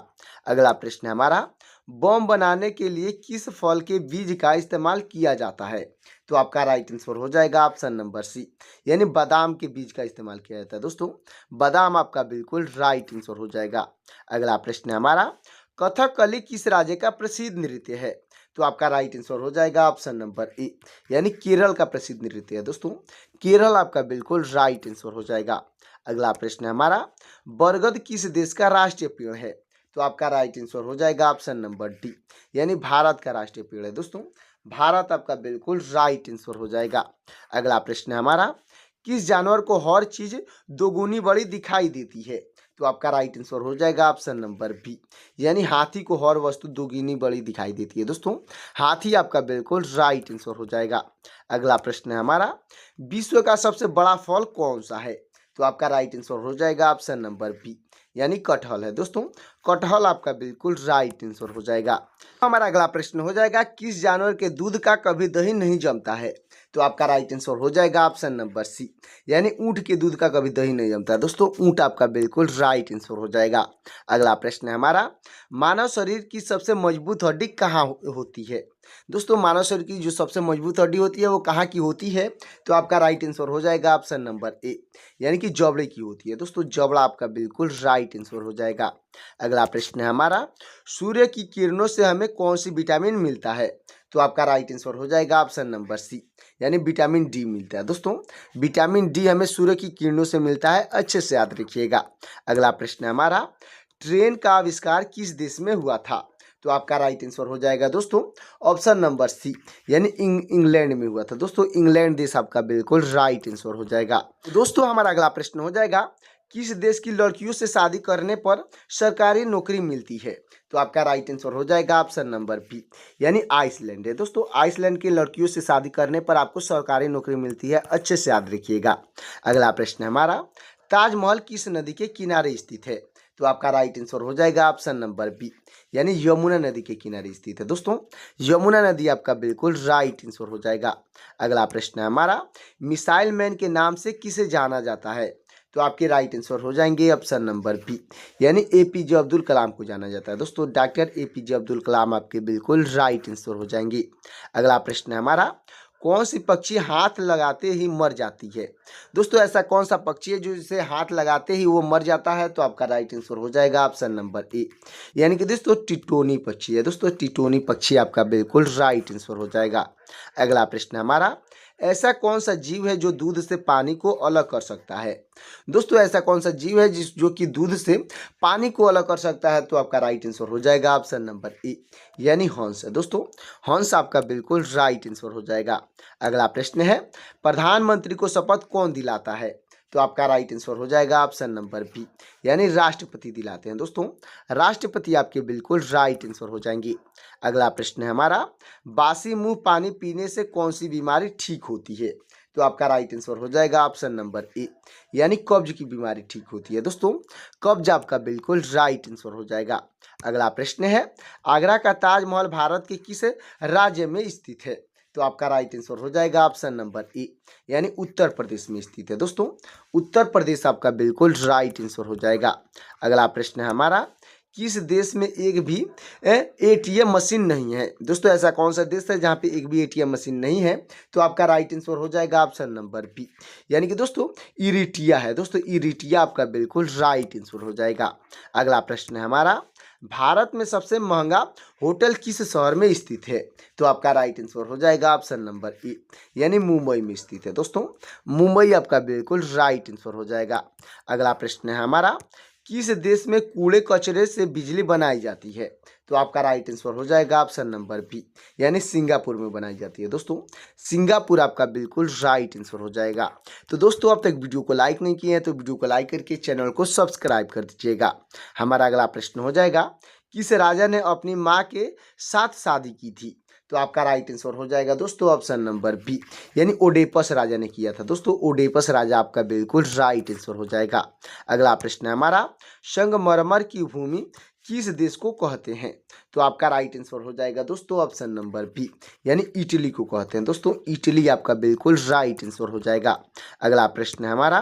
अगला प्रश्न है हमारा, बम बनाने के लिए किस फल के बीज का इस्तेमाल किया जाता है? तो आपका राइट आंसर हो जाएगा ऑप्शन नंबर सी, यानी बादाम के बीज का इस्तेमाल किया जाता है। दोस्तों बादाम आपका बिल्कुल राइट आंसर हो जाएगा। अगला प्रश्न है हमारा, कथकली किस राज्य का प्रसिद्ध नृत्य है? तो आपका राइट आंसर हो जाएगा ऑप्शन नंबर ए, यानी केरल का प्रसिद्ध नृत्य है। दोस्तों केरल आपका बिल्कुल राइट आंसर हो जाएगा। अगला प्रश्न है हमारा, बरगद किस देश का राष्ट्रीय पेड़ है? तो आपका राइट आंसर हो जाएगा ऑप्शन नंबर डी, यानी भारत का राष्ट्रीय पेड़ है। दोस्तों भारत आपका बिल्कुल राइट आंसर हो जाएगा। अगला प्रश्न है हमारा, किस जानवर को हर चीज दोगुनी बड़ी दिखाई देती है? तो आपका राइट आंसर हो जाएगा ऑप्शन नंबर बी, यानी हाथी को हर वस्तु दोगुनी बड़ी दिखाई देती है। दोस्तों हाथी आपका बिल्कुल राइट आंसर हो जाएगा। अगला प्रश्न है हमारा, विश्व का सबसे बड़ा फल कौन सा है? तो आपका राइट आंसर हो जाएगा ऑप्शन नंबर बी, यानी कटहल है। दोस्तों कटहल आपका बिल्कुल राइट आंसर हो जाएगा। हमारा अगला प्रश्न हो जाएगा, किस जानवर के दूध का कभी दही नहीं जमता है? तो आपका राइट आंसर हो जाएगा ऑप्शन नंबर सी, यानी ऊँट के दूध का कभी दही नहीं जमता। दोस्तों ऊँट आपका बिल्कुल राइट आंसर हो जाएगा। अगला प्रश्न है हमारा, मानव शरीर की सबसे मजबूत हड्डी कहाँ होती है? दोस्तों मानव शरीर की जो सबसे मजबूत हड्डी होती है वो कहाँ की होती है? तो आपका राइट आंसर हो जाएगा ऑप्शन नंबर ए, यानी कि जबड़े की होती है। दोस्तों जबड़ा आपका बिल्कुल राइट आंसर हो जाएगा। अगला प्रश्न है हमारा, सूर्य की किरणों से हमें कौन सी विटामिन मिलता है? तो आपका राइट आंसर हो जाएगा ऑप्शन नंबर सी, यानी विटामिन डी मिलता है। दोस्तों विटामिन डी हमें सूर्य की किरणों से मिलता है। अच्छे से याद रखिएगा। अगला प्रश्न है हमारा, ट्रेन का आविष्कार किस देश में हुआ था? तो आपका राइट आंसर हो जाएगा दोस्तों ऑप्शन नंबर सी, यानी इंग्लैंड में हुआ था। दोस्तों इंग्लैंड देश आपका बिल्कुल राइट आंसर हो जाएगा। दोस्तों हमारा अगला प्रश्न हो जाएगा, किस देश की लड़कियों से शादी करने पर सरकारी नौकरी मिलती है? तो आपका राइट आंसर हो जाएगा ऑप्शन नंबर बी, यानी आइसलैंड है। दोस्तों आइसलैंड की लड़कियों से शादी करने पर आपको सरकारी नौकरी मिलती है। अच्छे से याद रखिएगा। अगला प्रश्न है हमारा, ताजमहल किस नदी के किनारे स्थित है? तो आपका राइट आंसर हो जाएगा ऑप्शन नंबर बी, यानी यमुना नदी के किनारे स्थित है। दोस्तों यमुना नदी आपका बिल्कुल राइट आंसर हो जाएगा। अगला प्रश्न है हमारा, मिसाइल मैन के नाम से किसे जाना जाता है? तो आपके राइट आंसर हो जाएंगे ऑप्शन नंबर बी, यानी एपीजे अब्दुल कलाम को जाना जाता है। दोस्तों डॉक्टर एपीजे अब्दुल कलाम आपके बिल्कुल राइट आंसर हो जाएंगे। अगला प्रश्न है हमारा, कौन सी पक्षी हाथ लगाते ही मर जाती है? दोस्तों ऐसा कौन सा पक्षी है जो इसे हाथ लगाते ही वो मर जाता है? तो आपका राइट आंसर हो जाएगा ऑप्शन नंबर ए, यानी कि दोस्तों टिटोनी पक्षी है। दोस्तों टिटोनी पक्षी आपका बिल्कुल राइट आंसर हो जाएगा। अगला प्रश्न हमारा, ऐसा कौन सा जीव है जो दूध से पानी को अलग कर सकता है? दोस्तों ऐसा कौन सा जीव है जो कि दूध से पानी को अलग कर सकता है? तो आपका राइट आंसर हो जाएगा ऑप्शन नंबर ए, यानी हंस है। दोस्तों हंस आपका बिल्कुल राइट आंसर हो जाएगा। अगला प्रश्न है, प्रधानमंत्री को शपथ कौन दिलाता है? तो आपका राइट आंसर हो जाएगा ऑप्शन नंबर बी, यानी राष्ट्रपति दिलाते हैं। दोस्तों राष्ट्रपति आपके बिल्कुल राइट आंसर हो जाएंगे। अगला प्रश्न है हमारा, बासी मुंह पानी पीने से कौन सी बीमारी ठीक होती है? तो आपका राइट आंसर हो जाएगा ऑप्शन नंबर ए, यानी कब्ज की बीमारी ठीक होती है। दोस्तों कब्ज आपका बिल्कुल राइट आंसर हो जाएगा। अगला प्रश्न है, आगरा का ताजमहल भारत के किस राज्य में स्थित है? तो आपका राइट आंसर हो जाएगा ऑप्शन नंबर ए, यानी उत्तर प्रदेश में स्थित है। दोस्तों उत्तर प्रदेश आपका बिल्कुल राइट आंसर हो जाएगा। अगला प्रश्न है हमारा, किस देश में एक भी एटीएम मशीन नहीं है? दोस्तों ऐसा कौन सा देश है जहाँ पे एक भी एटीएम मशीन नहीं है? तो आपका राइट आंसर हो जाएगा ऑप्शन नंबर बी, यानी कि दोस्तों इरिटिया है। दोस्तों इरिटिया आपका बिल्कुल राइट आंसर हो जाएगा। अगला प्रश्न है हमारा, भारत में सबसे महंगा होटल किस शहर में स्थित है? तो आपका राइट आंसर हो जाएगा ऑप्शन नंबर ए, यानी मुंबई में स्थित है। दोस्तों मुंबई आपका बिल्कुल राइट आंसर हो जाएगा। अगला प्रश्न है हमारा, किस देश में कूड़े कचरे से बिजली बनाई जाती है? तो आपका राइट आंसर हो जाएगा ऑप्शन नंबर बी, यानी सिंगापुर में बनाई जाती है। दोस्तों सिंगापुर आपका बिल्कुल राइट आंसर हो जाएगा। तो दोस्तों अब तक वीडियो को लाइक नहीं किए हैं तो वीडियो को लाइक करके चैनल को सब्सक्राइब कर दीजिएगा। हमारा अगला प्रश्न हो जाएगा, किस राजा ने अपनी माँ के साथ शादी की थी? तो आपका राइट आंसर हो जाएगा दोस्तों ऑप्शन नंबर बी, यानी ओडेपस राजा ने किया था। दोस्तों ओडेपस राजा आपका बिल्कुल राइट आंसर हो जाएगा। अगला प्रश्न है हमारा, संगमरमर की भूमि किस देश को कहते हैं? तो आपका राइट आंसर हो जाएगा दोस्तों ऑप्शन नंबर बी, यानी इटली को कहते हैं। दोस्तों इटली आपका बिल्कुल राइट आंसर हो जाएगा। अगला प्रश्न है हमारा,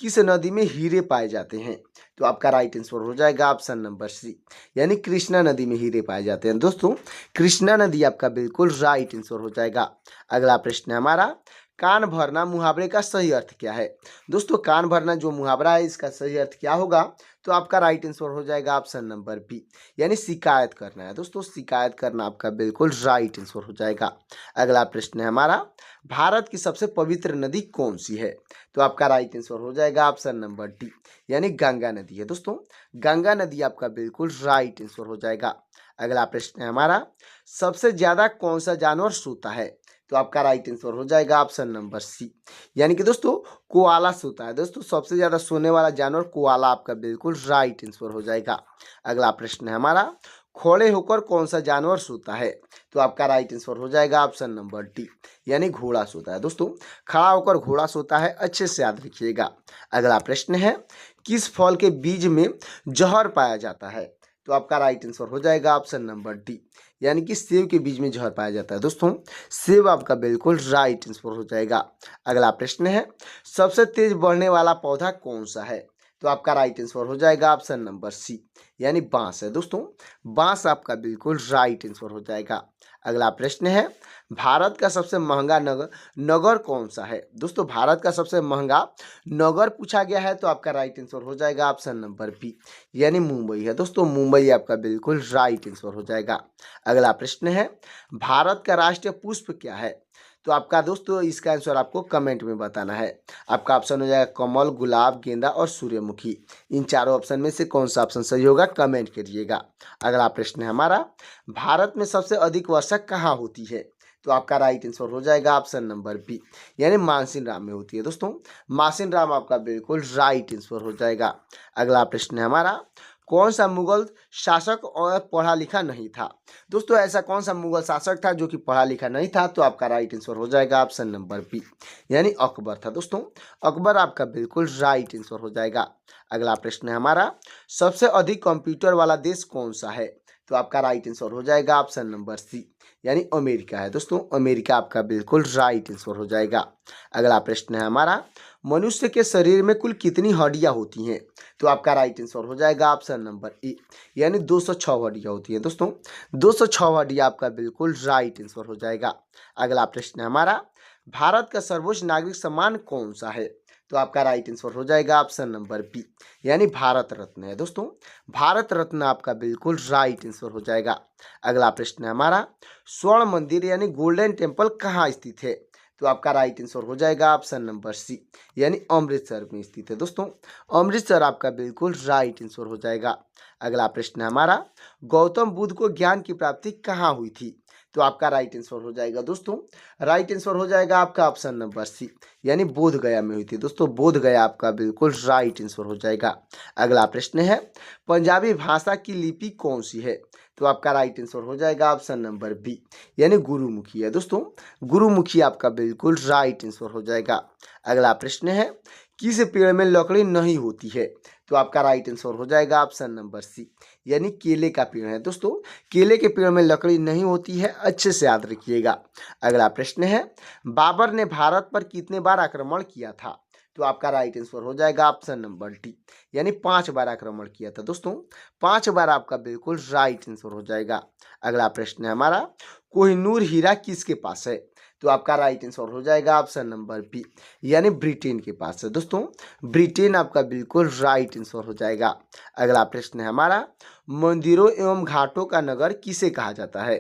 किस नदी में हीरे पाए जाते हैं? तो आपका राइट आंसर हो जाएगा ऑप्शन नंबर सी, यानी कृष्णा नदी में हीरे पाए जाते हैं। दोस्तों कृष्णा नदी आपका बिल्कुल राइट आंसर हो जाएगा। अगला प्रश्न है हमारा, कान भरना मुहावरे का सही अर्थ क्या है? दोस्तों कान भरना जो मुहावरा है इसका सही अर्थ क्या होगा? तो आपका राइट आंसर हो जाएगा ऑप्शन नंबर बी, यानी शिकायत करना है। दोस्तों शिकायत करना आपका बिल्कुल राइट आंसर हो जाएगा। अगला प्रश्न है हमारा, भारत की सबसे पवित्र नदी कौन सी है? तो आपका राइट आंसर हो जाएगा ऑप्शन नंबर डी, यानी गंगा नदी है। दोस्तों गंगा नदी आपका बिल्कुल राइट आंसर हो जाएगा। अगला प्रश्न है हमारा, सबसे ज्यादा कौन सा जानवर सोता है? तो आपका राइट आंसर हो जाएगा ऑप्शन नंबर सी, यानी कि दोस्तों कोआला सोता है। दोस्तों सबसे ज्यादा सोने वाला जानवर कोआला आपका बिल्कुल राइट आंसर हो जाएगा। अगला प्रश्न है हमारा, खड़े होकर कौन सा जानवर सोता है? तो आपका राइट आंसर हो जाएगा ऑप्शन नंबर डी, यानी घोड़ा सोता है। दोस्तों खड़ा होकर घोड़ा सोता है, अच्छे से याद रखिएगा। अगला प्रश्न है, किस फल के बीज में जहर पाया जाता है? तो आपका राइट आंसर हो जाएगा ऑप्शन नंबर डी, यानी कि सेब के बीज में जहर पाया जाता है। दोस्तों सेब आपका बिल्कुल राइट आंसर हो जाएगा। अगला प्रश्न है, सबसे तेज बढ़ने वाला पौधा कौन सा है? तो आपका राइट आंसर हो जाएगा ऑप्शन नंबर सी, यानी बांस है। दोस्तों बांस आपका बिल्कुल राइट आंसर हो जाएगा। अगला प्रश्न है, भारत का सबसे महंगा नगर कौन सा है? दोस्तों भारत का सबसे महंगा नगर पूछा गया है तो आपका राइट आंसर हो जाएगा ऑप्शन नंबर बी, यानी मुंबई है। दोस्तों मुंबई आपका बिल्कुल राइट आंसर हो जाएगा। अगला प्रश्न है, भारत का राष्ट्रीय पुष्प क्या है? तो आपका दोस्तों इसका आंसर आपको कमेंट में बताना है। आपका ऑप्शन हो जाएगा कमल, गुलाब, गेंदा और सूर्यमुखी। इन चारों ऑप्शन में से कौन सा ऑप्शन सही होगा कमेंट करिएगा। अगला प्रश्न है हमारा, भारत में सबसे अधिक वर्षा कहाँ होती है? तो आपका राइट आंसर हो जाएगा ऑप्शन नंबर बी, यानी मानसिन राम में होती है। दोस्तों मानसिन राम आपका बिल्कुल राइट आंसर हो जाएगा। अगला प्रश्न है हमारा, कौन सा मुगल शासक और पढ़ा लिखा नहीं था? दोस्तों ऐसा कौन सा मुगल शासक था जो कि पढ़ा लिखा नहीं था? तो आपका राइट आंसर हो जाएगा ऑप्शन नंबर बी, यानी अकबर था। दोस्तों अकबर आपका बिल्कुल राइट आंसर हो जाएगा। अगला प्रश्न है हमारा, सबसे अधिक कंप्यूटर वाला देश कौन सा है? तो आपका राइट आंसर हो जाएगा ऑप्शन नंबर सी, यानी अमेरिका है। दोस्तों अमेरिका आपका बिल्कुल राइट आंसर हो जाएगा। अगला प्रश्न है हमारा, मनुष्य के शरीर में कुल कितनी हड्डियां होती हैं? तो आपका राइट आंसर हो जाएगा ऑप्शन नंबर ए, यानी 206 हड्डियां होती हैं दोस्तों। 206 हड्डियां आपका बिल्कुल राइट आंसर हो जाएगा। अगला प्रश्न है हमारा, भारत का सर्वोच्च नागरिक सम्मान कौन सा है? तो आपका राइट आंसर हो जाएगा ऑप्शन नंबर बी, यानी भारत रत्न है दोस्तों। भारत रत्न आपका बिल्कुल राइट आंसर हो जाएगा। अगला प्रश्न है हमारा, स्वर्ण मंदिर यानी गोल्डन टेम्पल कहाँ स्थित है? तो आपका राइट आंसर हो जाएगा ऑप्शन नंबर सी, यानी अमृतसर में स्थित है दोस्तों। अमृतसर आपका बिल्कुल राइट आंसर हो जाएगा। अगला प्रश्न है हमारा, गौतम बुद्ध को ज्ञान की प्राप्ति कहाँ हुई थी? तो आपका राइट आंसर हो जाएगा दोस्तों, राइट आंसर हो जाएगा आपका ऑप्शन नंबर सी, यानी बोध गया में हुई थी दोस्तों। बोध गया आपका बिल्कुल राइट आंसर हो जाएगा। अगला प्रश्न है, पंजाबी भाषा की लिपि कौन सी है? तो आपका राइट आंसर हो जाएगा ऑप्शन नंबर बी, यानी गुरुमुखी है दोस्तों। गुरुमुखी आपका बिल्कुल राइट आंसर हो जाएगा। अगला प्रश्न है, किस पेड़ में लकड़ी नहीं होती है? तो आपका राइट आंसर हो जाएगा ऑप्शन नंबर सी, यानी केले का पेड़ है दोस्तों। केले के पेड़ में लकड़ी नहीं होती है, अच्छे से याद रखिएगा। अगला प्रश्न है, बाबर ने भारत पर कितने बार आक्रमण किया था? तो आपका राइट आंसर हो जाएगा ऑप्शन नंबर डी, यानी 5 बार आक्रमण किया था दोस्तों। 5 बार आपका बिल्कुल राइट आंसर हो जाएगा। अगला प्रश्न है हमारा, कोहिनूर हीरा किसके पास है? तो आपका राइट आंसर हो जाएगा ऑप्शन नंबर बी, यानी ब्रिटेन के पास है दोस्तों। ब्रिटेन आपका बिल्कुल राइट आंसर हो जाएगा। अगला प्रश्न है हमारा, मंदिरों एवं घाटों का नगर किसे कहा जाता है?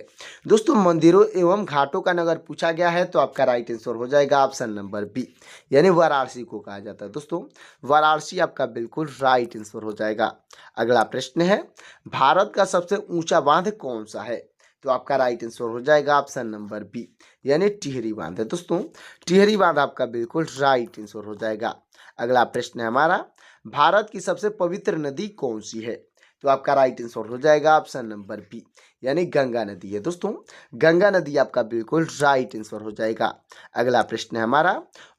दोस्तों मंदिरों एवं घाटों का नगर पूछा गया है तो आपका राइट आंसर हो जाएगा ऑप्शन नंबर बी, यानी वाराणसी को कहा जाता है दोस्तों। वाराणसी आपका बिल्कुल राइट आंसर हो जाएगा। अगला प्रश्न है, भारत का सबसे ऊंचा बांध कौन सा है? तो आपका राइट आंसर हो जाएगा ऑप्शन नंबर बी, यानी टिहरी बांध है दोस्तों। टिहरी बांध आपका बिल्कुल राइट आंसर हो जाएगा। अगला प्रश्न है हमारा, भारत की सबसे पवित्र नदी कौन सी है? तो आपका राइट आंसर हो जाएगा ऑप्शन नंबर बी, यानी गंगा नदी है दोस्तों। गंगा नदी आपका बिल्कुल राइट आंसर हो जाएगा। अगला प्रश्न है हमारा,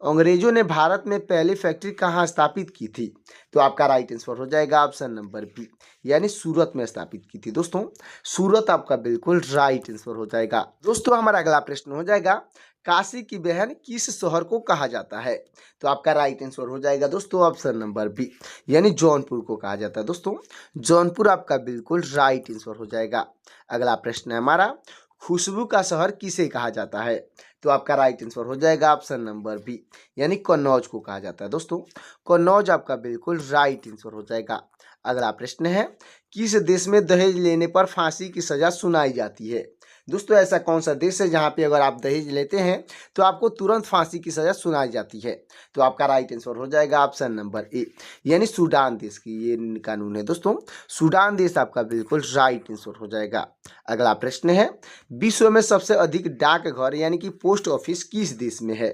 अंग्रेजों ने भारत में पहली फैक्ट्री कहाँ स्थापित की थी? तो आपका राइट आंसर हो जाएगा ऑप्शन नंबर बी, यानी सूरत में स्थापित की थी दोस्तों। सूरत आपका बिल्कुल राइट आंसर हो जाएगा। दोस्तों हमारा अगला प्रश्न हो जाएगा, काशी की बहन किस शहर को कहा जाता है? तो आपका राइट आंसर हो जाएगा दोस्तों ऑप्शन नंबर बी, यानी जौनपुर को कहा जाता है दोस्तों। जौनपुर आपका बिल्कुल राइट आंसर हो जाएगा। अगला प्रश्न है हमारा, खुशबू का शहर किसे कहा जाता है? तो आपका राइट आंसर हो जाएगा ऑप्शन नंबर बी, यानी कन्नौज को कहा जाता है दोस्तों। कन्नौज आपका बिल्कुल राइट आंसर हो जाएगा। अगला प्रश्न है, किस देश में दहेज लेने पर फांसी की सजा सुनाई जाती है? दोस्तों ऐसा कौन सा देश है जहाँ पे अगर आप दहेज लेते हैं तो आपको तुरंत फांसी की सजा सुनाई जाती है? तो आपका राइट आंसर हो जाएगा ऑप्शन नंबर ए, यानी सूडान देश की ये कानून है दोस्तों। सूडान देश आपका बिल्कुल राइट आंसर हो जाएगा। अगला प्रश्न है, विश्व में सबसे अधिक डाकघर यानी कि पोस्ट ऑफिस किस देश में है?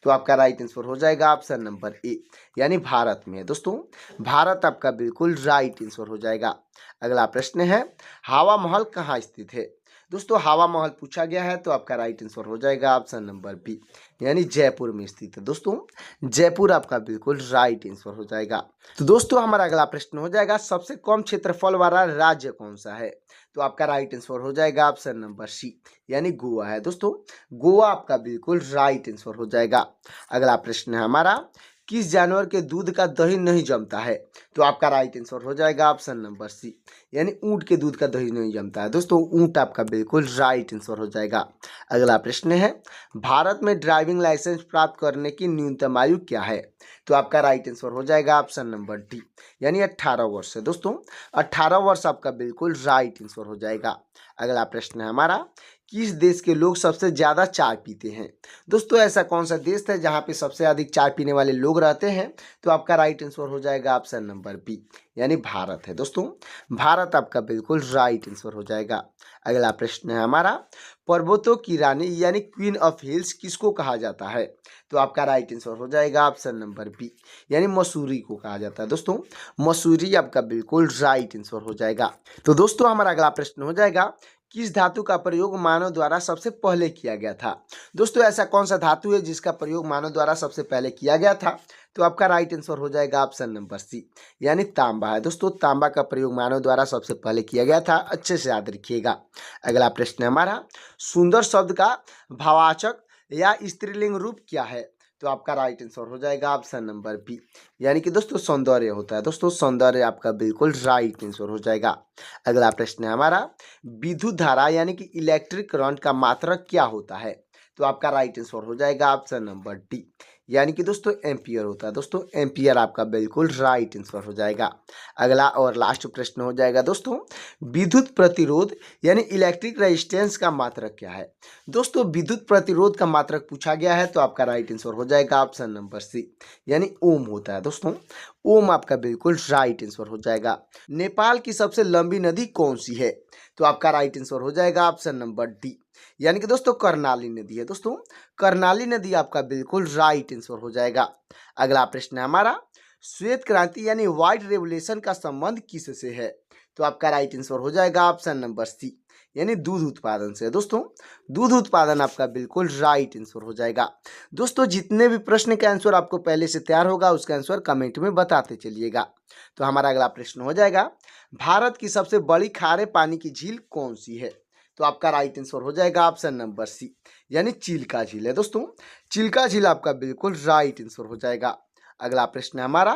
तो आपका राइट आंसर हो जाएगा ऑप्शन नंबर ए, यानी भारत में है दोस्तों। भारत आपका बिल्कुल राइट आंसर हो जाएगा। अगला प्रश्न है, हवा महल कहाँ स्थित है? दोस्तों हवा महल पूछा गया है तो आपका राइट आंसर हो जाएगा ऑप्शन नंबर बी, यानी जयपुर में स्थित है दोस्तों। जयपुर आपका बिल्कुल राइट आंसर हो जाएगा। तो दोस्तों हमारा अगला प्रश्न हो जाएगा, सबसे कम क्षेत्रफल वाला राज्य कौन सा है? तो आपका राइट आंसर हो जाएगा ऑप्शन नंबर सी, यानी गोवा है दोस्तों। गोवा आपका बिल्कुल राइट आंसर हो जाएगा। अगला प्रश्न है हमारा, किस जानवर के दूध का दही नहीं जमता है? तो आपका राइट आंसर हो जाएगा ऑप्शन नंबर सी, यानी ऊंट के दूध का दही नहीं जमता है दोस्तों। ऊंट आपका बिल्कुल राइट आंसर हो जाएगा। अगला प्रश्न है, भारत में ड्राइविंग लाइसेंस प्राप्त करने की न्यूनतम आयु क्या है? तो आपका राइट आंसर हो जाएगा ऑप्शन नंबर डी, यानी 18 वर्ष है दोस्तों। 18 वर्ष आपका बिल्कुल राइट आंसर हो जाएगा। अगला प्रश्न है हमारा, किस देश के लोग सबसे ज़्यादा चाय पीते हैं? दोस्तों ऐसा कौन सा देश है जहाँ पे सबसे अधिक चाय पीने वाले लोग रहते हैं? तो आपका राइट आंसर हो जाएगा ऑप्शन नंबर बी, यानी भारत है दोस्तों। भारत आपका बिल्कुल राइट आंसर हो जाएगा। अगला प्रश्न है हमारा, पर्वतों की रानी यानी क्वीन ऑफ हिल्स किसको कहा जाता है? तो आपका राइट आंसर हो जाएगा ऑप्शन नंबर बी, यानी मसूरी को कहा जाता है दोस्तों। मसूरी आपका बिल्कुल राइट आंसर हो जाएगा। तो दोस्तों हमारा अगला प्रश्न हो जाएगा, किस धातु का प्रयोग मानव द्वारा सबसे पहले किया गया था? दोस्तों ऐसा कौन सा धातु है जिसका प्रयोग मानव द्वारा सबसे पहले किया गया था? तो आपका राइट आंसर हो जाएगा ऑप्शन नंबर सी, यानी तांबा है दोस्तों। तांबा का प्रयोग मानव द्वारा सबसे पहले किया गया था, अच्छे से याद रखिएगा। अगला प्रश्न है हमारा, सुंदर शब्द का भाववाचक या स्त्रीलिंग रूप क्या है? तो आपका राइट आंसर हो जाएगा ऑप्शन नंबर बी, यानी कि दोस्तों सौंदर्य होता है। दोस्तों सौंदर्य आपका बिल्कुल राइट आंसर हो जाएगा। अगला प्रश्न है हमारा, विद्युत धारा यानी कि इलेक्ट्रिक करंट का मात्रक क्या होता है? तो आपका राइट आंसर हो जाएगा ऑप्शन नंबर डी, यानी कि दोस्तों एम्पियर होता है। दोस्तों एम्पियर आपका बिल्कुल राइट आंसर हो जाएगा। अगला और लास्ट प्रश्न हो जाएगा दोस्तों, विद्युत प्रतिरोध यानी इलेक्ट्रिक रेजिस्टेंस का मात्रक क्या है? दोस्तों विद्युत प्रतिरोध का मात्रक पूछा गया है, तो आपका राइट आंसर हो जाएगा ऑप्शन नंबर सी, यानी ओम होता है। दोस्तों ओम आपका बिल्कुल राइट आंसर हो जाएगा। नेपाल की सबसे लंबी नदी कौन सी है? तो आपका राइट आंसर हो जाएगा ऑप्शन नंबर डी, यानी कि दोस्तों कर्णाली नदी है। दोस्तों कर्णाली नदी आपका बिल्कुल राइट आंसर हो जाएगा। अगला प्रश्न है हमारा, श्वेत क्रांति यानी व्हाइट रेवोल्यूशन का संबंध किससे है? तो आपका राइट आंसर हो जाएगा ऑप्शन नंबर सी, यानी दूध उत्पादन से। दोस्तों दूध उत्पादन आपका बिल्कुल राइट आंसर हो जाएगा। दोस्तों जितने भी प्रश्न का आंसर आपको पहले से तैयार होगा उसका आंसर कमेंट में बताते चलिएगा। तो हमारा अगला प्रश्न हो जाएगा, भारत की सबसे बड़ी खारे पानी की झील कौन सी है? तो आपका राइट आंसर हो जाएगा ऑप्शन नंबर सी, यानी चिल्का झील है। दोस्तों चिल्का झील आपका बिल्कुल राइट आंसर हो जाएगा। अगला प्रश्न है हमारा,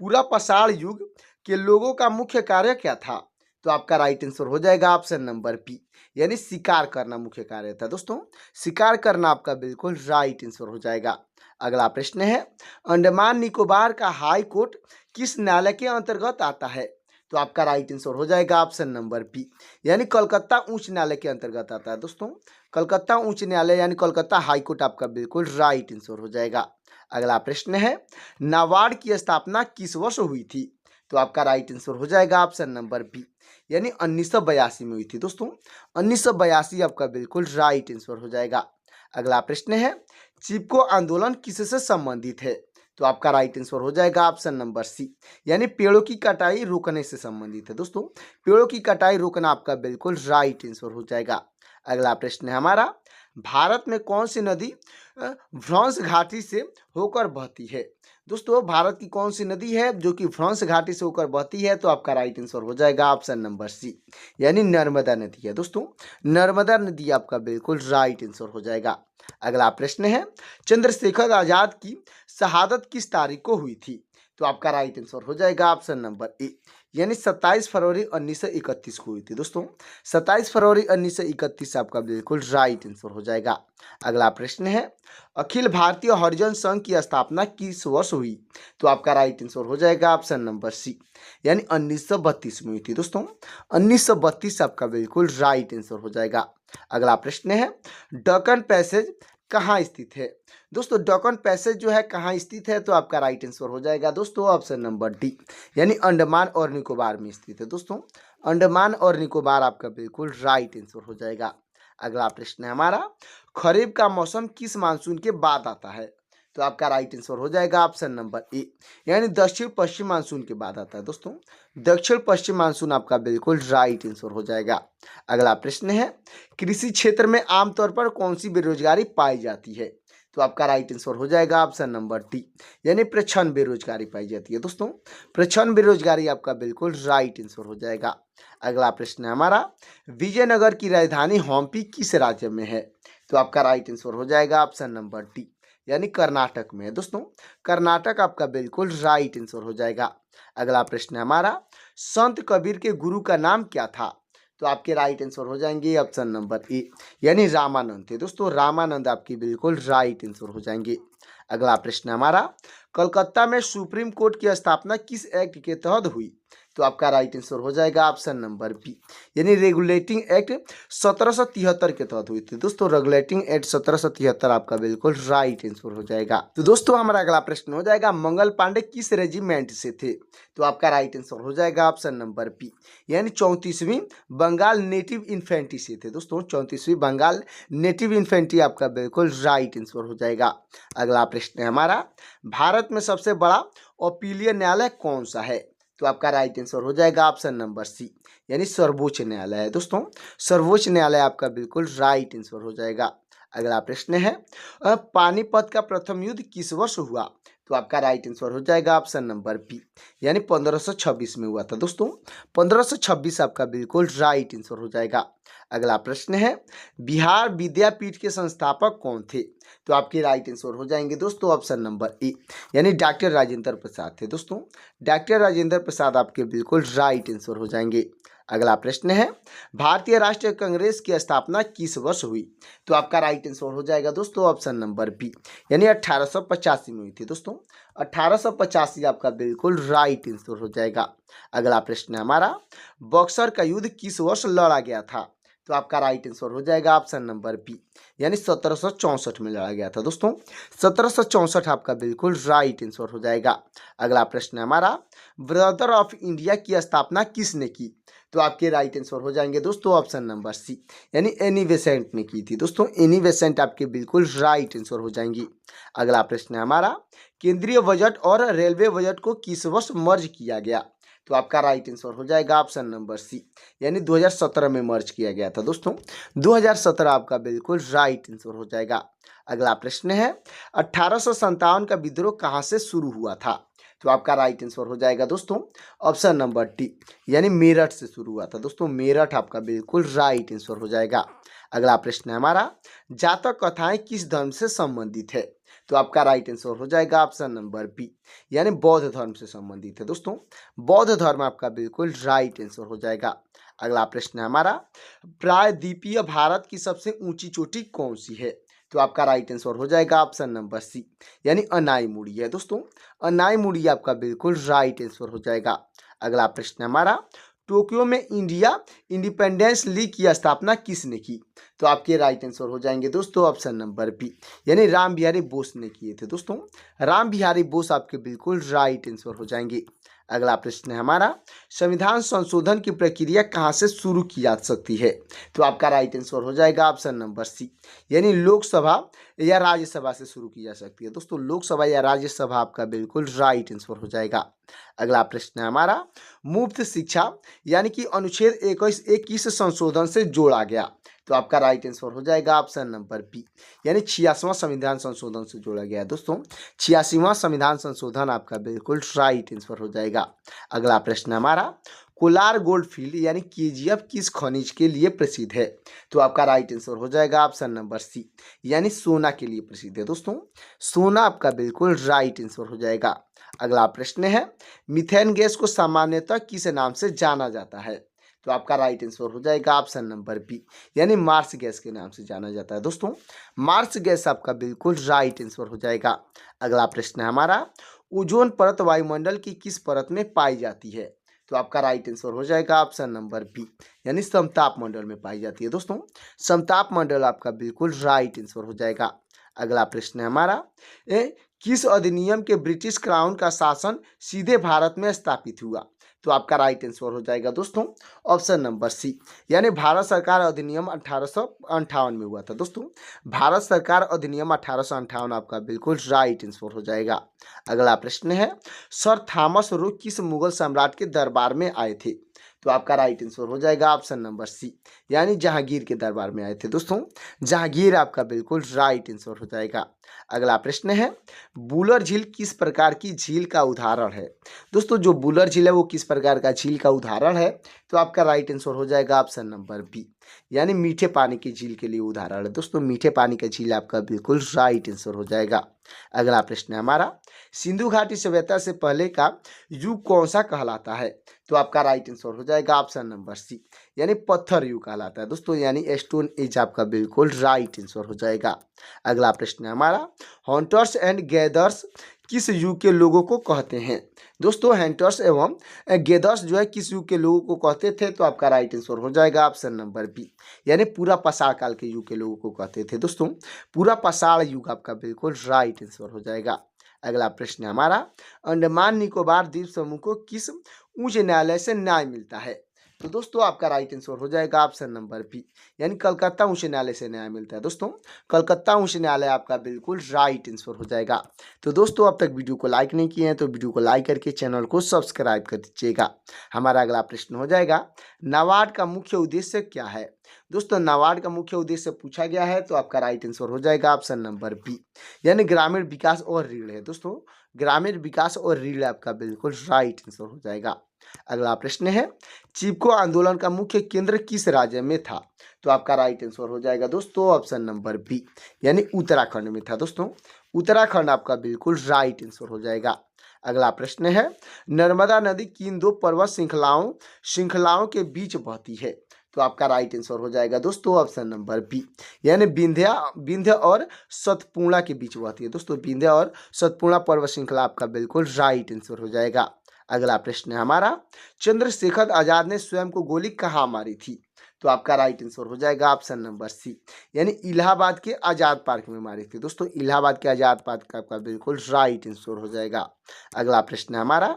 पूरा पाषाण युग के लोगों का मुख्य कार्य क्या था? तो आपका राइट आंसर हो जाएगा ऑप्शन नंबर बी, यानी शिकार करना मुख्य कार्य था। दोस्तों शिकार करना आपका बिल्कुल राइट आंसर हो जाएगा। अगला प्रश्न है, अंडमान निकोबार का हाई कोर्ट किस न्यायालय के अंतर्गत आता है? तो आपका राइट आंसर हो जाएगा ऑप्शन नंबर बी, यानी कलकत्ता उच्च न्यायालय के अंतर्गत आता है। दोस्तों कलकत्ता उच्च न्यायालय यानी कलकत्ता हाईकोर्ट आपका बिल्कुल राइट आंसर हो जाएगा। अगला प्रश्न है, नाबार्ड की स्थापना किस वर्ष हुई थी? तो आपका राइट आंसर हो जाएगा ऑप्शन नंबर बी, यानी 1982 में हुई थी। दोस्तों 1982 आपका बिल्कुल राइट आंसर हो जाएगा। अगला प्रश्न है, चिपको आंदोलन किससे संबंधित है? तो आपका राइट आंसर हो जाएगा ऑप्शन नंबर सी, यानी पेड़ों की कटाई रोकने से संबंधित है। दोस्तों पेड़ों की कटाई रोकना आपका बिल्कुल राइट आंसर हो जाएगा। अगला प्रश्न है हमारा, भारत में कौन सी नदी भ्रंश घाटी से होकर बहती है? दोस्तों भारत की कौन सी नदी है जो कि भ्रंश घाटी से होकर बहती है? तो आपका राइट आंसर हो जाएगा ऑप्शन नंबर सी, यानी नर्मदा नदी है। दोस्तों नर्मदा नदी आपका बिल्कुल राइट आंसर हो जाएगा। अगला प्रश्न है, चंद्रशेखर आजाद की शहादत किस तारीख को हुई थी? तो आपका राइट आंसर हो जाएगा ऑप्शन नंबर ए, यानी 27 फरवरी 1931 को हुई थी। दोस्तों 27 फरवरी 1931 आपका बिल्कुल राइट आंसर हो जाएगा। अगला प्रश्न है, अखिल भारतीय हरिजन संघ की स्थापना किस वर्ष हुई? तो आपका राइट आंसर हो जाएगा ऑप्शन नंबर सी, यानी 1932 में हुई थी। दोस्तों 1932 आपका बिल्कुल राइट आंसर हो जाएगा। अगला प्रश्न है, डकन पैसेज कहाँ स्थित है? दोस्तों डकन पैसेज जो है कहाँ स्थित है? तो आपका राइट आंसर हो जाएगा दोस्तों ऑप्शन नंबर डी, यानी अंडमान और निकोबार में स्थित है। दोस्तों अंडमान और निकोबार आपका बिल्कुल राइट आंसर हो जाएगा। अगला प्रश्न है हमारा, खरीफ का मौसम किस मानसून के बाद आता है? तो आपका राइट आंसर हो जाएगा ऑप्शन नंबर ए, यानी दक्षिण पश्चिम मानसून के बाद आता है। दोस्तों दक्षिण पश्चिम मानसून आपका बिल्कुल राइट आंसर हो जाएगा। अगला प्रश्न है, कृषि क्षेत्र में आमतौर पर कौन सी बेरोजगारी पाई जाती है? तो आपका राइट आंसर हो जाएगा ऑप्शन नंबर डी, यानी प्रच्छन्न बेरोजगारी पाई जाती है। दोस्तों प्रच्छन्न बेरोजगारी आपका बिल्कुल राइट आंसर हो जाएगा। अगला प्रश्न है हमारा, विजयनगर की राजधानी हम्पी किस राज्य में है? तो आपका राइट आंसर हो जाएगा ऑप्शन नंबर डी, यानी कर्नाटक में है। दोस्तों कर्नाटक आपका बिल्कुल राइट आंसर हो जाएगा। अगला प्रश्न है हमारा, संत कबीर के गुरु का नाम क्या था? तो आपके राइट आंसर हो जाएंगे ऑप्शन नंबर ए, यानी रामानंद थे। दोस्तों रामानंद आपकी बिल्कुल राइट आंसर हो जाएंगे। अगला प्रश्न हमारा, कलकत्ता में सुप्रीम कोर्ट की स्थापना किस एक्ट के तहत हुई? तो आपका राइट आंसर हो जाएगा ऑप्शन नंबर बी, यानी रेगुलेटिंग एक्ट 1773 के तहत हुई थी। दोस्तों रेगुलेटिंग एक्ट 1773 आपका बिल्कुल राइट आंसर हो जाएगा। तो दोस्तों हमारा अगला प्रश्न हो जाएगा, मंगल पांडे किस रेजिमेंट से थे? तो आपका राइट आंसर हो जाएगा ऑप्शन नंबर बी, यानी 34वीं बंगाल नेटिव इन्फेंट्री से थे। दोस्तों 34वीं बंगाल नेटिव इन्फेंट्री आपका बिल्कुल राइट आंसर हो जाएगा। अगला प्रश्न है हमारा, भारत में सबसे बड़ा अपीलीय न्यायालय कौन सा है? तो आपका राइट आंसर हो जाएगा ऑप्शन नंबर सी, यानी सर्वोच्च न्यायालय है। दोस्तों सर्वोच्च न्यायालय आपका बिल्कुल राइट आंसर हो जाएगा। अगला प्रश्न है, पानीपत का प्रथम युद्ध किस वर्ष हुआ? तो आपका राइट आंसर हो जाएगा ऑप्शन नंबर बी, यानी 1526 में हुआ था दोस्तों। 1526 आपका बिल्कुल राइट आंसर हो जाएगा। अगला प्रश्न है, बिहार विद्यापीठ के संस्थापक कौन थे? तो आपके राइट आंसर हो जाएंगे दोस्तों ऑप्शन नंबर ए, यानी डॉक्टर राजेंद्र प्रसाद थे दोस्तों। डॉक्टर राजेंद्र प्रसाद आपके बिल्कुल राइट आंसर हो जाएंगे। अगला प्रश्न है, भारतीय राष्ट्रीय कांग्रेस की स्थापना किस वर्ष हुई? तो आपका राइट आंसर हो जाएगा दोस्तों ऑप्शन नंबर बी, यानी 1885 में हुई थी दोस्तों। 1885 आपका बिल्कुल राइट आंसर हो जाएगा। अगला प्रश्न है हमारा, बक्सर का युद्ध किस वर्ष लड़ा गया था? तो आपका राइट आंसर हो जाएगा ऑप्शन नंबर बी, यानी 1764 में लड़ा गया था दोस्तों। 1764 आपका बिल्कुल राइट आंसर हो जाएगा। अगला प्रश्न है हमारा, ब्रदर ऑफ इंडिया की स्थापना किसने की? तो आपके राइट आंसर हो जाएंगे दोस्तों ऑप्शन नंबर सी, यानी एनी बेसेंट ने की थी दोस्तों। एनी बेसेंट आपके बिल्कुल राइट आंसर हो जाएंगी। अगला प्रश्न है हमारा, केंद्रीय बजट और रेलवे बजट को किस वर्ष मर्ज किया गया? तो आपका राइट आंसर हो जाएगा ऑप्शन नंबर सी, यानी 2017 में मर्ज किया गया था दोस्तों। 2017 आपका बिल्कुल राइट आंसर हो जाएगा। अगला प्रश्न है, 1857 का विद्रोह कहाँ से शुरू हुआ था? तो आपका राइट आंसर हो जाएगा दोस्तों ऑप्शन नंबर डी, यानी मेरठ से शुरू हुआ था दोस्तों। मेरठ आपका बिल्कुल राइट आंसर हो जाएगा। अगला प्रश्न है हमारा, जातक कथाएं किस धर्म से संबंधित है? तो आपका राइट आंसर हो जाएगा ऑप्शन नंबर बी, यानी बौद्ध धर्म से संबंधित है दोस्तों। बौद्ध धर्म आपका बिल्कुल राइट आंसर हो जाएगा। अगला प्रश्न है हमारा, प्रायद्वीपीय भारत की सबसे ऊंची चोटी कौन सी है? तो आपका राइट आंसर हो जाएगा ऑप्शन नंबर सी, यानी अनाईमुड़ी है दोस्तों। अनाईमुड़ी आपका बिल्कुल राइट आंसर हो जाएगा। अगला प्रश्न है हमारा, टोक्यो में इंडिया इंडिपेंडेंस लीग की स्थापना किसने की? तो आपके राइट आंसर हो जाएंगे दोस्तों ऑप्शन नंबर बी, यानी राम बिहारी बोस ने किए थे दोस्तों। राम बिहारी बोस आपके बिल्कुल राइट आंसर हो जाएंगे। अगला प्रश्न है हमारा, संविधान संशोधन की प्रक्रिया कहाँ से शुरू की जा सकती है? तो आपका राइट आंसर हो जाएगा ऑप्शन नंबर सी, यानी लोकसभा या राज्यसभा से शुरू की जा सकती है दोस्तों। लोकसभा या राज्यसभा आपका बिल्कुल राइट आंसर हो जाएगा। अगला प्रश्न है हमारा, मुफ्त शिक्षा यानी कि अनुच्छेद 21 संशोधन से जोड़ा गया। तो आपका राइट आंसर हो जाएगा ऑप्शन नंबर बी, यानी 86वां संविधान संशोधन से जोड़ा गया है दोस्तों। 86वां संविधान संशोधन आपका बिल्कुल राइट आंसर हो जाएगा। अगला प्रश्न हमारा, कोलार गोल्ड फील्ड यानी केजीएफ किस खनिज के लिए प्रसिद्ध है? तो आपका राइट आंसर हो जाएगा ऑप्शन नंबर सी, यानी सोना के लिए प्रसिद्ध है दोस्तों। सोना आपका बिल्कुल राइट आंसर हो जाएगा। अगला प्रश्न है, मीथेन गैस को सामान्यतः किस नाम से जाना जाता है? तो आपका राइट आंसर हो जाएगा ऑप्शन नंबर बी, यानी मार्स गैस के नाम से जाना जाता है दोस्तों। मार्स गैस आपका बिल्कुल राइट आंसर हो जाएगा। अगला प्रश्न है हमारा, ओजोन परत वायुमंडल की किस परत में पाई जाती है? तो आपका राइट आंसर हो जाएगा ऑप्शन नंबर बी, यानी समताप मंडल में पाई जाती है दोस्तों। समताप मंडल आपका बिल्कुल राइट आंसर हो जाएगा। अगला प्रश्न है हमारा, किस अधिनियम के ब्रिटिश क्राउन का शासन सीधे भारत में स्थापित हुआ? तो आपका राइट आंसर हो जाएगा दोस्तों ऑप्शन नंबर सी, यानी भारत सरकार अधिनियम 1858 में हुआ था दोस्तों। भारत सरकार अधिनियम 1858 आपका बिल्कुल राइट आंसर हो जाएगा। अगला प्रश्न है, सर थॉमस रो किस मुगल सम्राट के दरबार में आए थे? तो आपका राइट आंसर हो जाएगा ऑप्शन नंबर सी, यानी जहांगीर के दरबार में आए थे दोस्तों। जहांगीर आपका बिल्कुल राइट आंसर हो जाएगा। अगला प्रश्न है, बुलर झील किस प्रकार की झील का उदाहरण है? दोस्तों जो बुलर झील है वो किस प्रकार का झील का उदाहरण है? तो आपका राइट आंसर हो जाएगा ऑप्शन नंबर बी, यानी मीठे पानी की झील के लिए उदाहरण है दोस्तों। मीठे पानी का झील आपका बिल्कुल राइट आंसर हो जाएगा। अगला प्रश्न है हमारा, सिंधु घाटी सभ्यता से पहले का युग कौन सा कहलाता है? तो आपका राइट आंसर हो जाएगा ऑप्शन नंबर सी, यानी पत्थर युग कहलाता है दोस्तों, यानी स्टोन एज आपका बिल्कुल राइट आंसर हो जाएगा। अगला प्रश्न है हमारा, हंटर्स एंड गैदर्स किस युग के लोगों को कहते हैं? दोस्तों हंटर्स एवं गैदर्स जो है किस युग के लोगों को कहते थे? तो आपका राइट आंसर हो जाएगा ऑप्शन नंबर बी, यानी पूरा पाषाण काल के युग के लोगों को कहते थे दोस्तों। पूरा पाषाण युग आपका बिल्कुल राइट आंसर हो जाएगा। अगला प्रश्न है हमारा, अंडमान निकोबार द्वीप समूह को किस उच्च न्यायालय से न्याय मिलता है? तो दोस्तों आपका राइट आंसर हो जाएगा ऑप्शन नंबर बी, यानी कलकत्ता उच्च न्यायालय से न्याय मिलता है। दोस्तों कलकत्ता उच्च न्यायालय आपका बिल्कुल राइट आंसर हो जाएगा। तो दोस्तों अब तक वीडियो को लाइक नहीं किए हैं तो वीडियो को लाइक करके चैनल को सब्सक्राइब कर दीजिएगा। हमारा अगला प्रश्न हो जाएगा, नाबार्ड का मुख्य उद्देश्य क्या है। दोस्तों नाबार्ड का मुख्य उद्देश्य पूछा गया है तो आपका राइट आंसर हो जाएगा ऑप्शन नंबर बी, यानी ग्रामीण विकास और ऋण है। दोस्तों ग्रामीण विकास और ऋण आपका बिल्कुल राइट आंसर हो जाएगा। अगला प्रश्न है, चिपको आंदोलन का मुख्य केंद्र किस राज्य में था। तो आपका राइट आंसर हो जाएगा दोस्तों ऑप्शन नंबर बी, यानी उत्तराखंड में था। दोस्तों उत्तराखंड आपका बिल्कुल राइट आंसर हो जाएगा। अगला प्रश्न है, नर्मदा नदी किन दो पर्वत श्रृंखलाओं के बीच बहती है। तो आपका राइट आंसर हो जाएगा दोस्तों ऑप्शन नंबर बी, यानी विंध्य और सतपुड़ा के बीच बहती है। दोस्तों विंध्य और सतपुड़ा पर्वत श्रृंखला आपका बिल्कुल राइट आंसर हो जाएगा। अगला प्रश्न है हमारा, चंद्रशेखर आजाद ने स्वयं को गोली कहाँ मारी थी। तो आपका राइट आंसर हो जाएगा ऑप्शन नंबर सी, यानी इलाहाबाद के आजाद पार्क में मारी थी। दोस्तों इलाहाबाद के आजाद पार्क का आपका बिल्कुल राइट आंसर हो जाएगा। अगला प्रश्न है हमारा,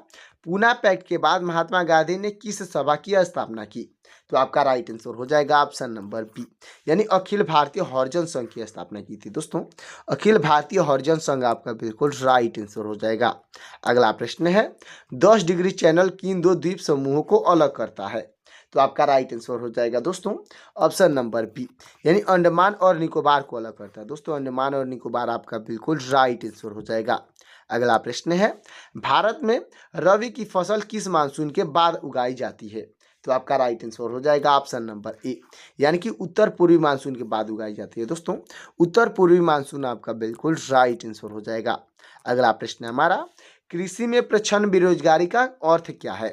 पूना पैक्ट के बाद महात्मा गांधी ने किस सभा की स्थापना की। तो आपका राइट आंसर हो जाएगा ऑप्शन नंबर बी, यानी अखिल भारतीय हरिजन संघ की स्थापना की थी। दोस्तों अखिल भारतीय हरिजन संघ आपका बिल्कुल राइट आंसर हो जाएगा। अगला प्रश्न है, 10 डिग्री चैनल किन दो द्वीप समूहों को अलग करता है। तो आपका राइट आंसर हो जाएगा दोस्तों ऑप्शन नंबर बी, यानी अंडमान और निकोबार को अलग करता है। दोस्तों अंडमान और निकोबार आपका बिल्कुल राइट आंसर हो जाएगा। अगला प्रश्न है, भारत में रबी की फसल किस मानसून के बाद उगाई जाती है। तो आपका राइट आंसर हो जाएगा ऑप्शन नंबर ए, यानी कि उत्तर पूर्वी मानसून के बाद उगाई जाती है। दोस्तों उत्तर पूर्वी मानसून आपका बिल्कुल राइट आंसर हो जाएगा। अगला प्रश्न है हमारा, कृषि में प्रच्छन्न बेरोजगारी का अर्थ क्या है।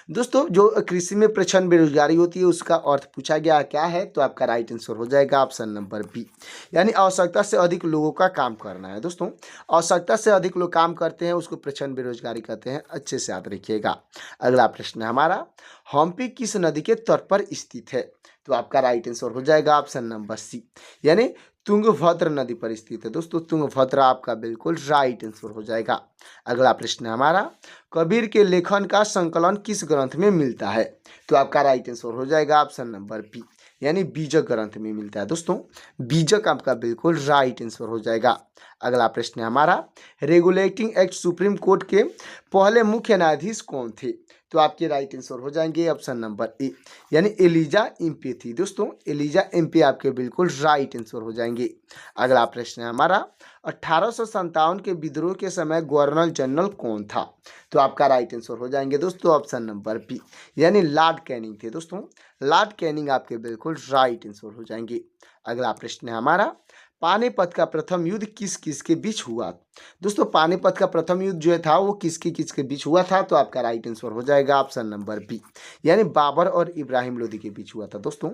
दोस्तों जो कृषि में प्रच्छन्न बेरोजगारी होती है उसका अर्थ पूछा गया क्या है। तो आपका राइट आंसर हो जाएगा ऑप्शन नंबर बी, यानी आवश्यकता से अधिक लोगों का काम करना है। दोस्तों आवश्यकता से अधिक लोग काम करते हैं उसको प्रच्छन्न बेरोजगारी कहते हैं, अच्छे से याद रखिएगा। अगला प्रश्न है हमारा, हम्पी किस नदी के तट पर स्थित है। तो आपका राइट आंसर हो जाएगा ऑप्शन नंबर सी, यानी तुंगभद्र नदी पर स्थित है। दोस्तों तुंगभद्र आपका बिल्कुल राइट आंसर हो जाएगा। अगला प्रश्न है हमारा, कबीर के लेखन का संकलन किस ग्रंथ में मिलता है। तो आपका राइट आंसर हो जाएगा ऑप्शन नंबर बी, यानी बीजक ग्रंथ में मिलता है। दोस्तों बीजक आपका बिल्कुल राइट आंसर हो जाएगा। अगला प्रश्न है हमारा, रेगुलेटिंग एक्ट सुप्रीम कोर्ट के पहले मुख्य न्यायाधीश कौन थे। तो आपके राइट आंसर हो जाएंगे ऑप्शन नंबर ए, यानी एलिजा एम्पे थी। दोस्तों एलिजा एम्पे आपके बिल्कुल राइट आंसर हो जाएंगे। अगला प्रश्न है हमारा, 1857 के विद्रोह के समय गवर्नर जनरल कौन था। तो आपका राइट आंसर हो जाएंगे दोस्तों ऑप्शन नंबर बी, यानी लॉर्ड कैनिंग थे। दोस्तों लॉर्ड कैनिंग आपके बिल्कुल राइट आंसर हो जाएंगे। अगला प्रश्न है हमारा, पानीपत का प्रथम युद्ध किस किस के बीच हुआ। दोस्तों पानीपत का प्रथम युद्ध जो था वो किसके बीच हुआ था। तो आपका राइट आंसर हो जाएगा ऑप्शन नंबर बी, यानी बाबर और इब्राहिम लोधी के बीच हुआ था। दोस्तों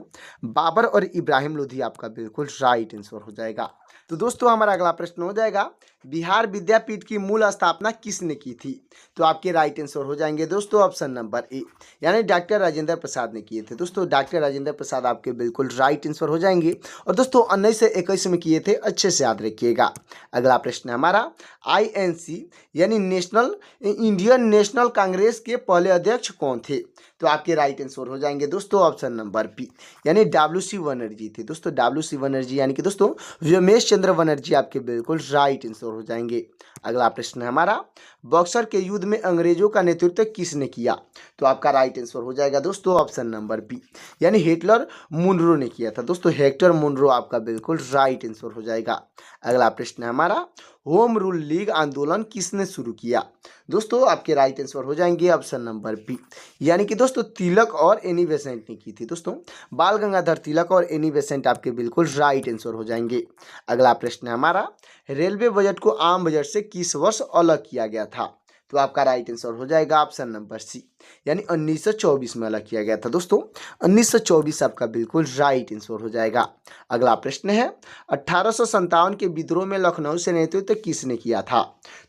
बाबर और इब्राहिम लोधी आपका बिल्कुल राइट आंसर हो जाएगा। तो दोस्तों हमारा अगला प्रश्न हो जाएगा, बिहार विद्यापीठ की मूल स्थापना किसने की थी। तो आपके राइट आंसर हो जाएंगे दोस्तों ऑप्शन नंबर ए, यानी डॉक्टर राजेंद्र प्रसाद ने किए थे। दोस्तों डॉक्टर राजेंद्र प्रसाद आपके बिल्कुल राइट आंसर हो जाएंगे। और दोस्तों 1921 में किए थे, अच्छे से याद रखिएगा। अगला प्रश्न है हमारा, INC यानी इंडियन नेशनल कांग्रेस के पहले अध्यक्ष कौन थे। तो आपके राइट आंसर हो जाएंगे दोस्तों ऑप्शन नंबर बी, यानी WC बनर्जी थे। दोस्तों WC बनर्जी यानी कि दोस्तों रमेश चंद्र बनर्जी आपके बिल्कुल राइट आंसर हो जाएंगे। अगला प्रश्न है हमारा, बक्सर के युद्ध में अंग्रेजों का नेतृत्व किसने किया। तो आपका राइट आंसर हो जाएगा दोस्तों ऑप्शन नंबर बी, यानी हिटलर मुनरो ने किया था। दोस्तों हेक्टर मुनरो आपका बिल्कुल राइट आंसर हो जाएगा। अगला प्रश्न है हमारा, होम रूल लीग आंदोलन किसने शुरू किया। दोस्तों आपके राइट आंसर हो जाएंगे ऑप्शन नंबर बी, यानी कि दोस्तों तिलक और एनी बेसेंट ने की थी। दोस्तों बाल गंगाधर तिलक और एनी बेसेंट आपके बिल्कुल राइट आंसर हो जाएंगे। अगला प्रश्न है हमारा, रेलवे बजट को आम बजट से किस वर्ष अलग किया गया था। तो आपका राइट आंसर हो जाएगा ऑप्शन नंबर सी, यानी 1924 में अलग किया गया था। दोस्तों 1924 आपका बिल्कुल राइट आंसर हो जाएगा। अगला प्रश्न है, 1857 के विद्रोह में लखनऊ से नेतृत्व किसने किया था।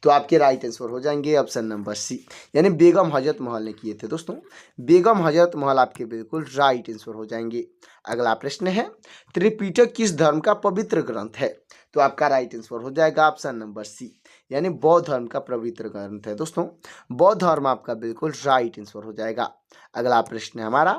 तो आपके राइट आंसर हो जाएंगे ऑप्शन नंबर सी, यानी बेगम हजरत महल ने किए थे। दोस्तों बेगम हजरत महल आपके बिल्कुल राइट आंसर हो जाएंगे। अगला प्रश्न है, त्रिपिटक किस धर्म का पवित्र ग्रंथ है। तो आपका राइट आंसर हो जाएगा ऑप्शन नंबर सी, यानी बौद्ध धर्म का पवित्र ग्रंथ है दोस्तों। बौद्ध धर्म आपका बिल्कुल राइट आंसर हो जाएगा। अगला प्रश्न है हमारा,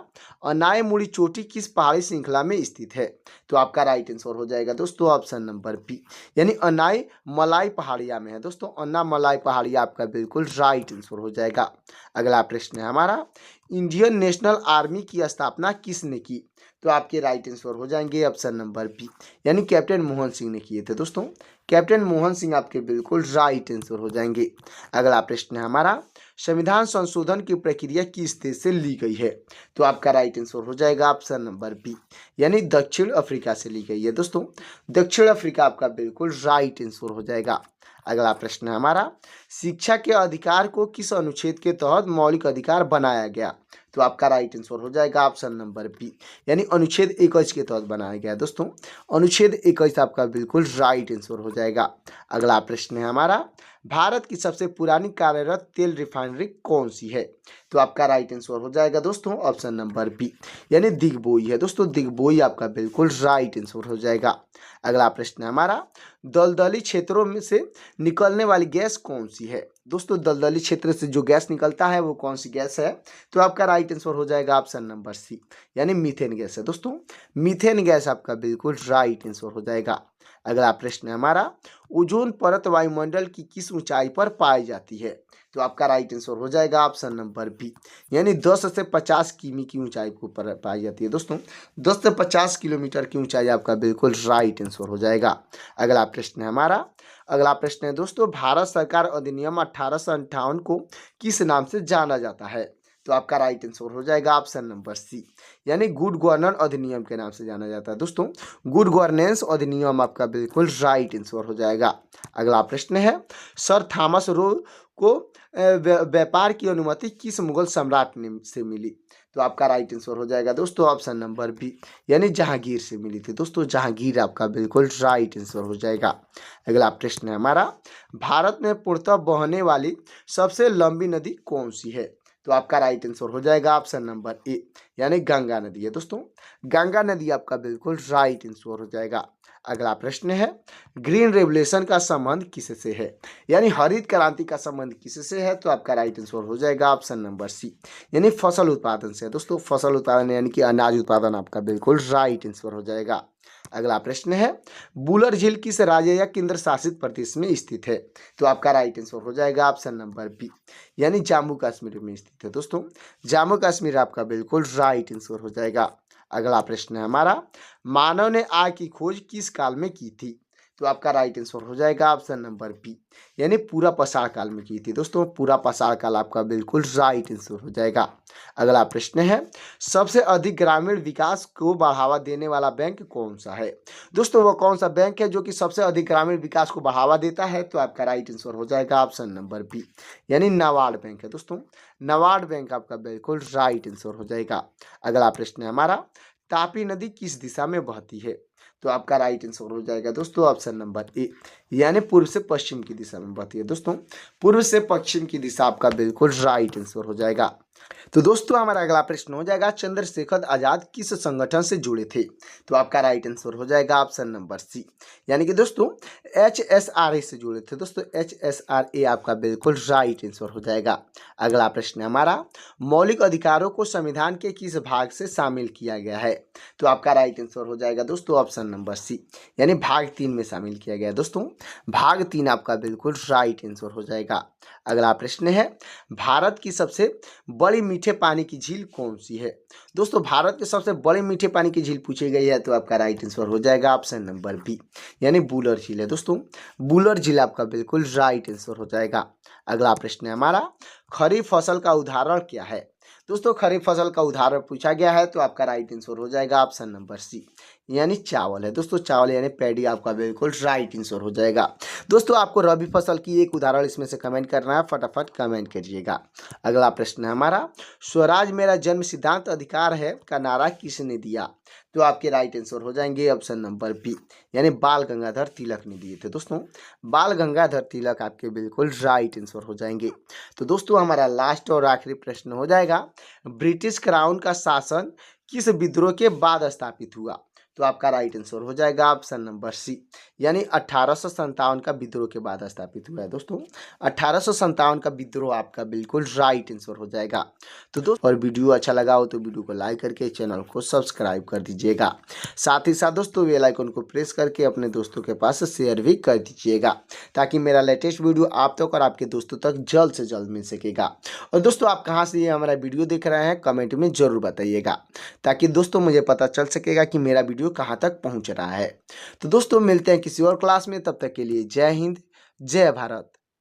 अनायमुड़ी चोटी किस पहाड़ी श्रृंखला में स्थित है? तो आपका राइट आंसर हो जाएगा दोस्तों ऑप्शन नंबर बी, यानी अनाई मलाई पहाड़िया में है दोस्तों। अन्ना मलाई पहाड़िया आपका बिल्कुल राइट आंसर हो जाएगा। अगला प्रश्न है हमारा, इंडियन नेशनल आर्मी की स्थापना किसने की? तो आपके राइट आंसर हो जाएंगे ऑप्शन नंबर बी, यानी कैप्टन मोहन सिंह ने किए थे दोस्तों। कैप्टन मोहन सिंह आपके बिल्कुल राइट आंसर हो जाएंगे। अगला प्रश्न है हमारा, संविधान संशोधन की प्रक्रिया किस देश से ली गई है? तो आपका राइट आंसर हो जाएगा ऑप्शन नंबर बी, यानी दक्षिण अफ्रीका से ली गई है दोस्तों। दक्षिण अफ्रीका आपका बिल्कुल राइट आंसर हो जाएगा। अगला प्रश्न है हमारा, शिक्षा के अधिकार को किस अनुच्छेद के तहत मौलिक अधिकार बनाया गया? तो आपका राइट आंसर हो जाएगा ऑप्शन नंबर बी, यानी अनुच्छेद 21 के तहत बनाया गया दोस्तों। अनुच्छेद 21 आपका बिल्कुल राइट आंसर हो जाएगा। अगला प्रश्न है हमारा, भारत की सबसे पुरानी कार्यरत तेल रिफाइनरी कौन सी है? तो आपका राइट आंसर हो जाएगा दोस्तों ऑप्शन नंबर बी, यानी दिग्बोई है दोस्तों। दिग्बोई आपका बिल्कुल राइट आंसर हो जाएगा। अगला प्रश्न है हमारा, दलदली क्षेत्रों में से निकलने वाली गैस कौन सी है? दोस्तों दलदली क्षेत्र से जो गैस निकलता है वो कौन सी गैस है? तो आपका राइट आंसर हो जाएगा ऑप्शन नंबर सी, यानी मीथेन गैस है दोस्तों। मीथेन गैस आपका बिल्कुल राइट आंसर हो जाएगा। अगला प्रश्न है हमारा, ओजोन परत वायुमंडल की किस ऊंचाई पर पाई जाती है? तो आपका राइट आंसर हो जाएगा ऑप्शन नंबर बी, यानी 10 से 50 किमी की ऊंचाई को पर पाई जाती है दोस्तों। 10 से 50 किलोमीटर की ऊंचाई आपका बिल्कुल राइट आंसर हो जाएगा। अगला प्रश्न है हमारा, अगला प्रश्न है दोस्तों, भारत सरकार अधिनियम 1858 को किस नाम से जाना जाता है? तो आपका राइट आंसर हो जाएगा ऑप्शन नंबर सी, यानी गुड गवर्नेंस अधिनियम के नाम से जाना जाता है दोस्तों। गुड गवर्नेंस अधिनियम आपका बिल्कुल राइट आंसर हो जाएगा। अगला प्रश्न है, सर थॉमस रो को व्यापार की अनुमति किस मुगल सम्राट ने से मिली? तो आपका राइट आंसर हो जाएगा दोस्तों ऑप्शन नंबर बी, यानी जहांगीर से मिली थी दोस्तों। जहांगीर आपका बिल्कुल राइट आंसर हो जाएगा। अगला प्रश्न है हमारा, भारत में पूर्णतः बहने वाली सबसे लंबी नदी कौन सी है? तो आपका राइट आंसर हो जाएगा ऑप्शन नंबर ए, यानी गंगा नदी है दोस्तों। गंगा नदी आपका बिल्कुल राइट आंसर हो जाएगा। अगला प्रश्न है, ग्रीन रेवोल्यूशन का संबंध किससे है? यानी हरित क्रांति का संबंध किससे है? तो आपका राइट आंसर हो जाएगा ऑप्शन नंबर सी, यानी फसल उत्पादन से है दोस्तों। फसल उत्पादन यानी कि अनाज उत्पादन आपका बिल्कुल राइट आंसर हो जाएगा। अगला प्रश्न है, बुलर झील किस राज्य या केंद्र शासित प्रदेश में स्थित है? तो आपका राइट आंसर हो जाएगा ऑप्शन नंबर बी, यानी जम्मू कश्मीर में स्थित है दोस्तों। जम्मू कश्मीर आपका बिल्कुल राइट आंसर हो जाएगा। अगला प्रश्न है हमारा, मानव ने आग की खोज किस काल में की थी? तो आपका राइट आंसर हो जाएगा ऑप्शन नंबर बी, यानी पूरा पाषाण काल में की थी दोस्तों। पूरा पाषाण काल आपका बिल्कुल राइट आंसर हो जाएगा। अगला प्रश्न है, सबसे अधिक ग्रामीण विकास को बढ़ावा देने वाला बैंक कौन सा है? दोस्तों वो कौन सा बैंक है जो कि सबसे अधिक ग्रामीण विकास को बढ़ावा देता है? तो आपका राइट आंसर हो जाएगा ऑप्शन नंबर बी, यानी नाबार्ड बैंक है दोस्तों। नाबार्ड बैंक आपका बिल्कुल राइट आंसर हो जाएगा। अगला प्रश्न है हमारा, तापी नदी किस दिशा में बहती है? तो आपका राइट आंसर हो जाएगा दोस्तों ऑप्शन नंबर ए, यानी पूर्व से पश्चिम की दिशा में बहती है दोस्तों। पूर्व से पश्चिम की दिशा आपका बिल्कुल राइट आंसर हो जाएगा। तो दोस्तों हमारा अगला प्रश्न हो जाएगा, चंद्रशेखर आजाद किस संगठन से जुड़े थे? तो आपका राइट आंसर हो जाएगा ऑप्शन नंबर सी, यानी कि दोस्तों HSRA से जुड़े थे दोस्तों। HSRA आपका बिल्कुल राइट आंसर हो जाएगा। अगला प्रश्न है हमारा, मौलिक अधिकारों को संविधान के किस भाग से शामिल किया गया है? तो आपका राइट आंसर हो जाएगा दोस्तों ऑप्शन नंबर सी, यानी भाग 3 में शामिल किया गया है दोस्तों। भाग 3 आपका बिल्कुल राइट आंसर हो जाएगा। अगला प्रश्न है, भारत की सबसे बड़ी मीठे पानी की झील कौन सी है? दोस्तों भारत के सबसे बड़ी मीठे पानी की झील पूछी गई है, तो आपका राइट आंसर हो जाएगा ऑप्शन नंबर बी, यानी बुलर झील है दोस्तों। बुलर झील आपका बिल्कुल राइट आंसर हो जाएगा। अगला प्रश्न है हमारा, खरीफ फसल का उदाहरण क्या है? दोस्तों खरीफ फसल का उदाहरण पूछा गया है, तो आपका राइट आंसर हो जाएगा ऑप्शन नंबर सी, यानी चावल है दोस्तों। चावल यानी पैडी आपका बिल्कुल राइट आंसर हो जाएगा। दोस्तों आपको रबी फसल की एक उदाहरण इसमें से कमेंट करना है, फटाफट कमेंट करिएगा। अगला प्रश्न है हमारा, स्वराज मेरा जन्म सिद्धांत अधिकार है का नारा किसने दिया? तो आपके राइट आंसर हो जाएंगे ऑप्शन नंबर बी, यानी बाल गंगाधर तिलक ने दिए थे दोस्तों। बाल गंगाधर तिलक आपके बिल्कुल राइट आंसर हो जाएंगे। तो दोस्तों हमारा लास्ट और आखिरी प्रश्न हो जाएगा, ब्रिटिश क्राउन का शासन किस विद्रोह के बाद स्थापित हुआ? तो आपका राइट आंसर हो जाएगा ऑप्शन नंबर सी, यानी 1857 का विद्रोह के बाद स्थापित हुआ है दोस्तों। 1857 का विद्रोह आपका बिल्कुल राइट आंसर हो जाएगा। तो दोस्तों, और वीडियो अच्छा लगा हो तो वीडियो को लाइक करके चैनल को सब्सक्राइब कर दीजिएगा। साथ ही साथ दोस्तों बेल आइकन को प्रेस करके अपने दोस्तों के पास शेयर भी कर दीजिएगा, ताकि मेरा लेटेस्ट वीडियो आप तक और आपके दोस्तों तक जल्द से जल्द मिल सकेगा। और दोस्तों, आप कहाँ से ये हमारा वीडियो देख रहे हैं कमेंट में ज़रूर बताइएगा, ताकि दोस्तों मुझे पता चल सकेगा कि मेरा वीडियो कहाँ तक पहुँच रहा है। तो दोस्तों मिलते हैं किसी और क्लास में, तब तक के लिए जय हिंद, जय भारत।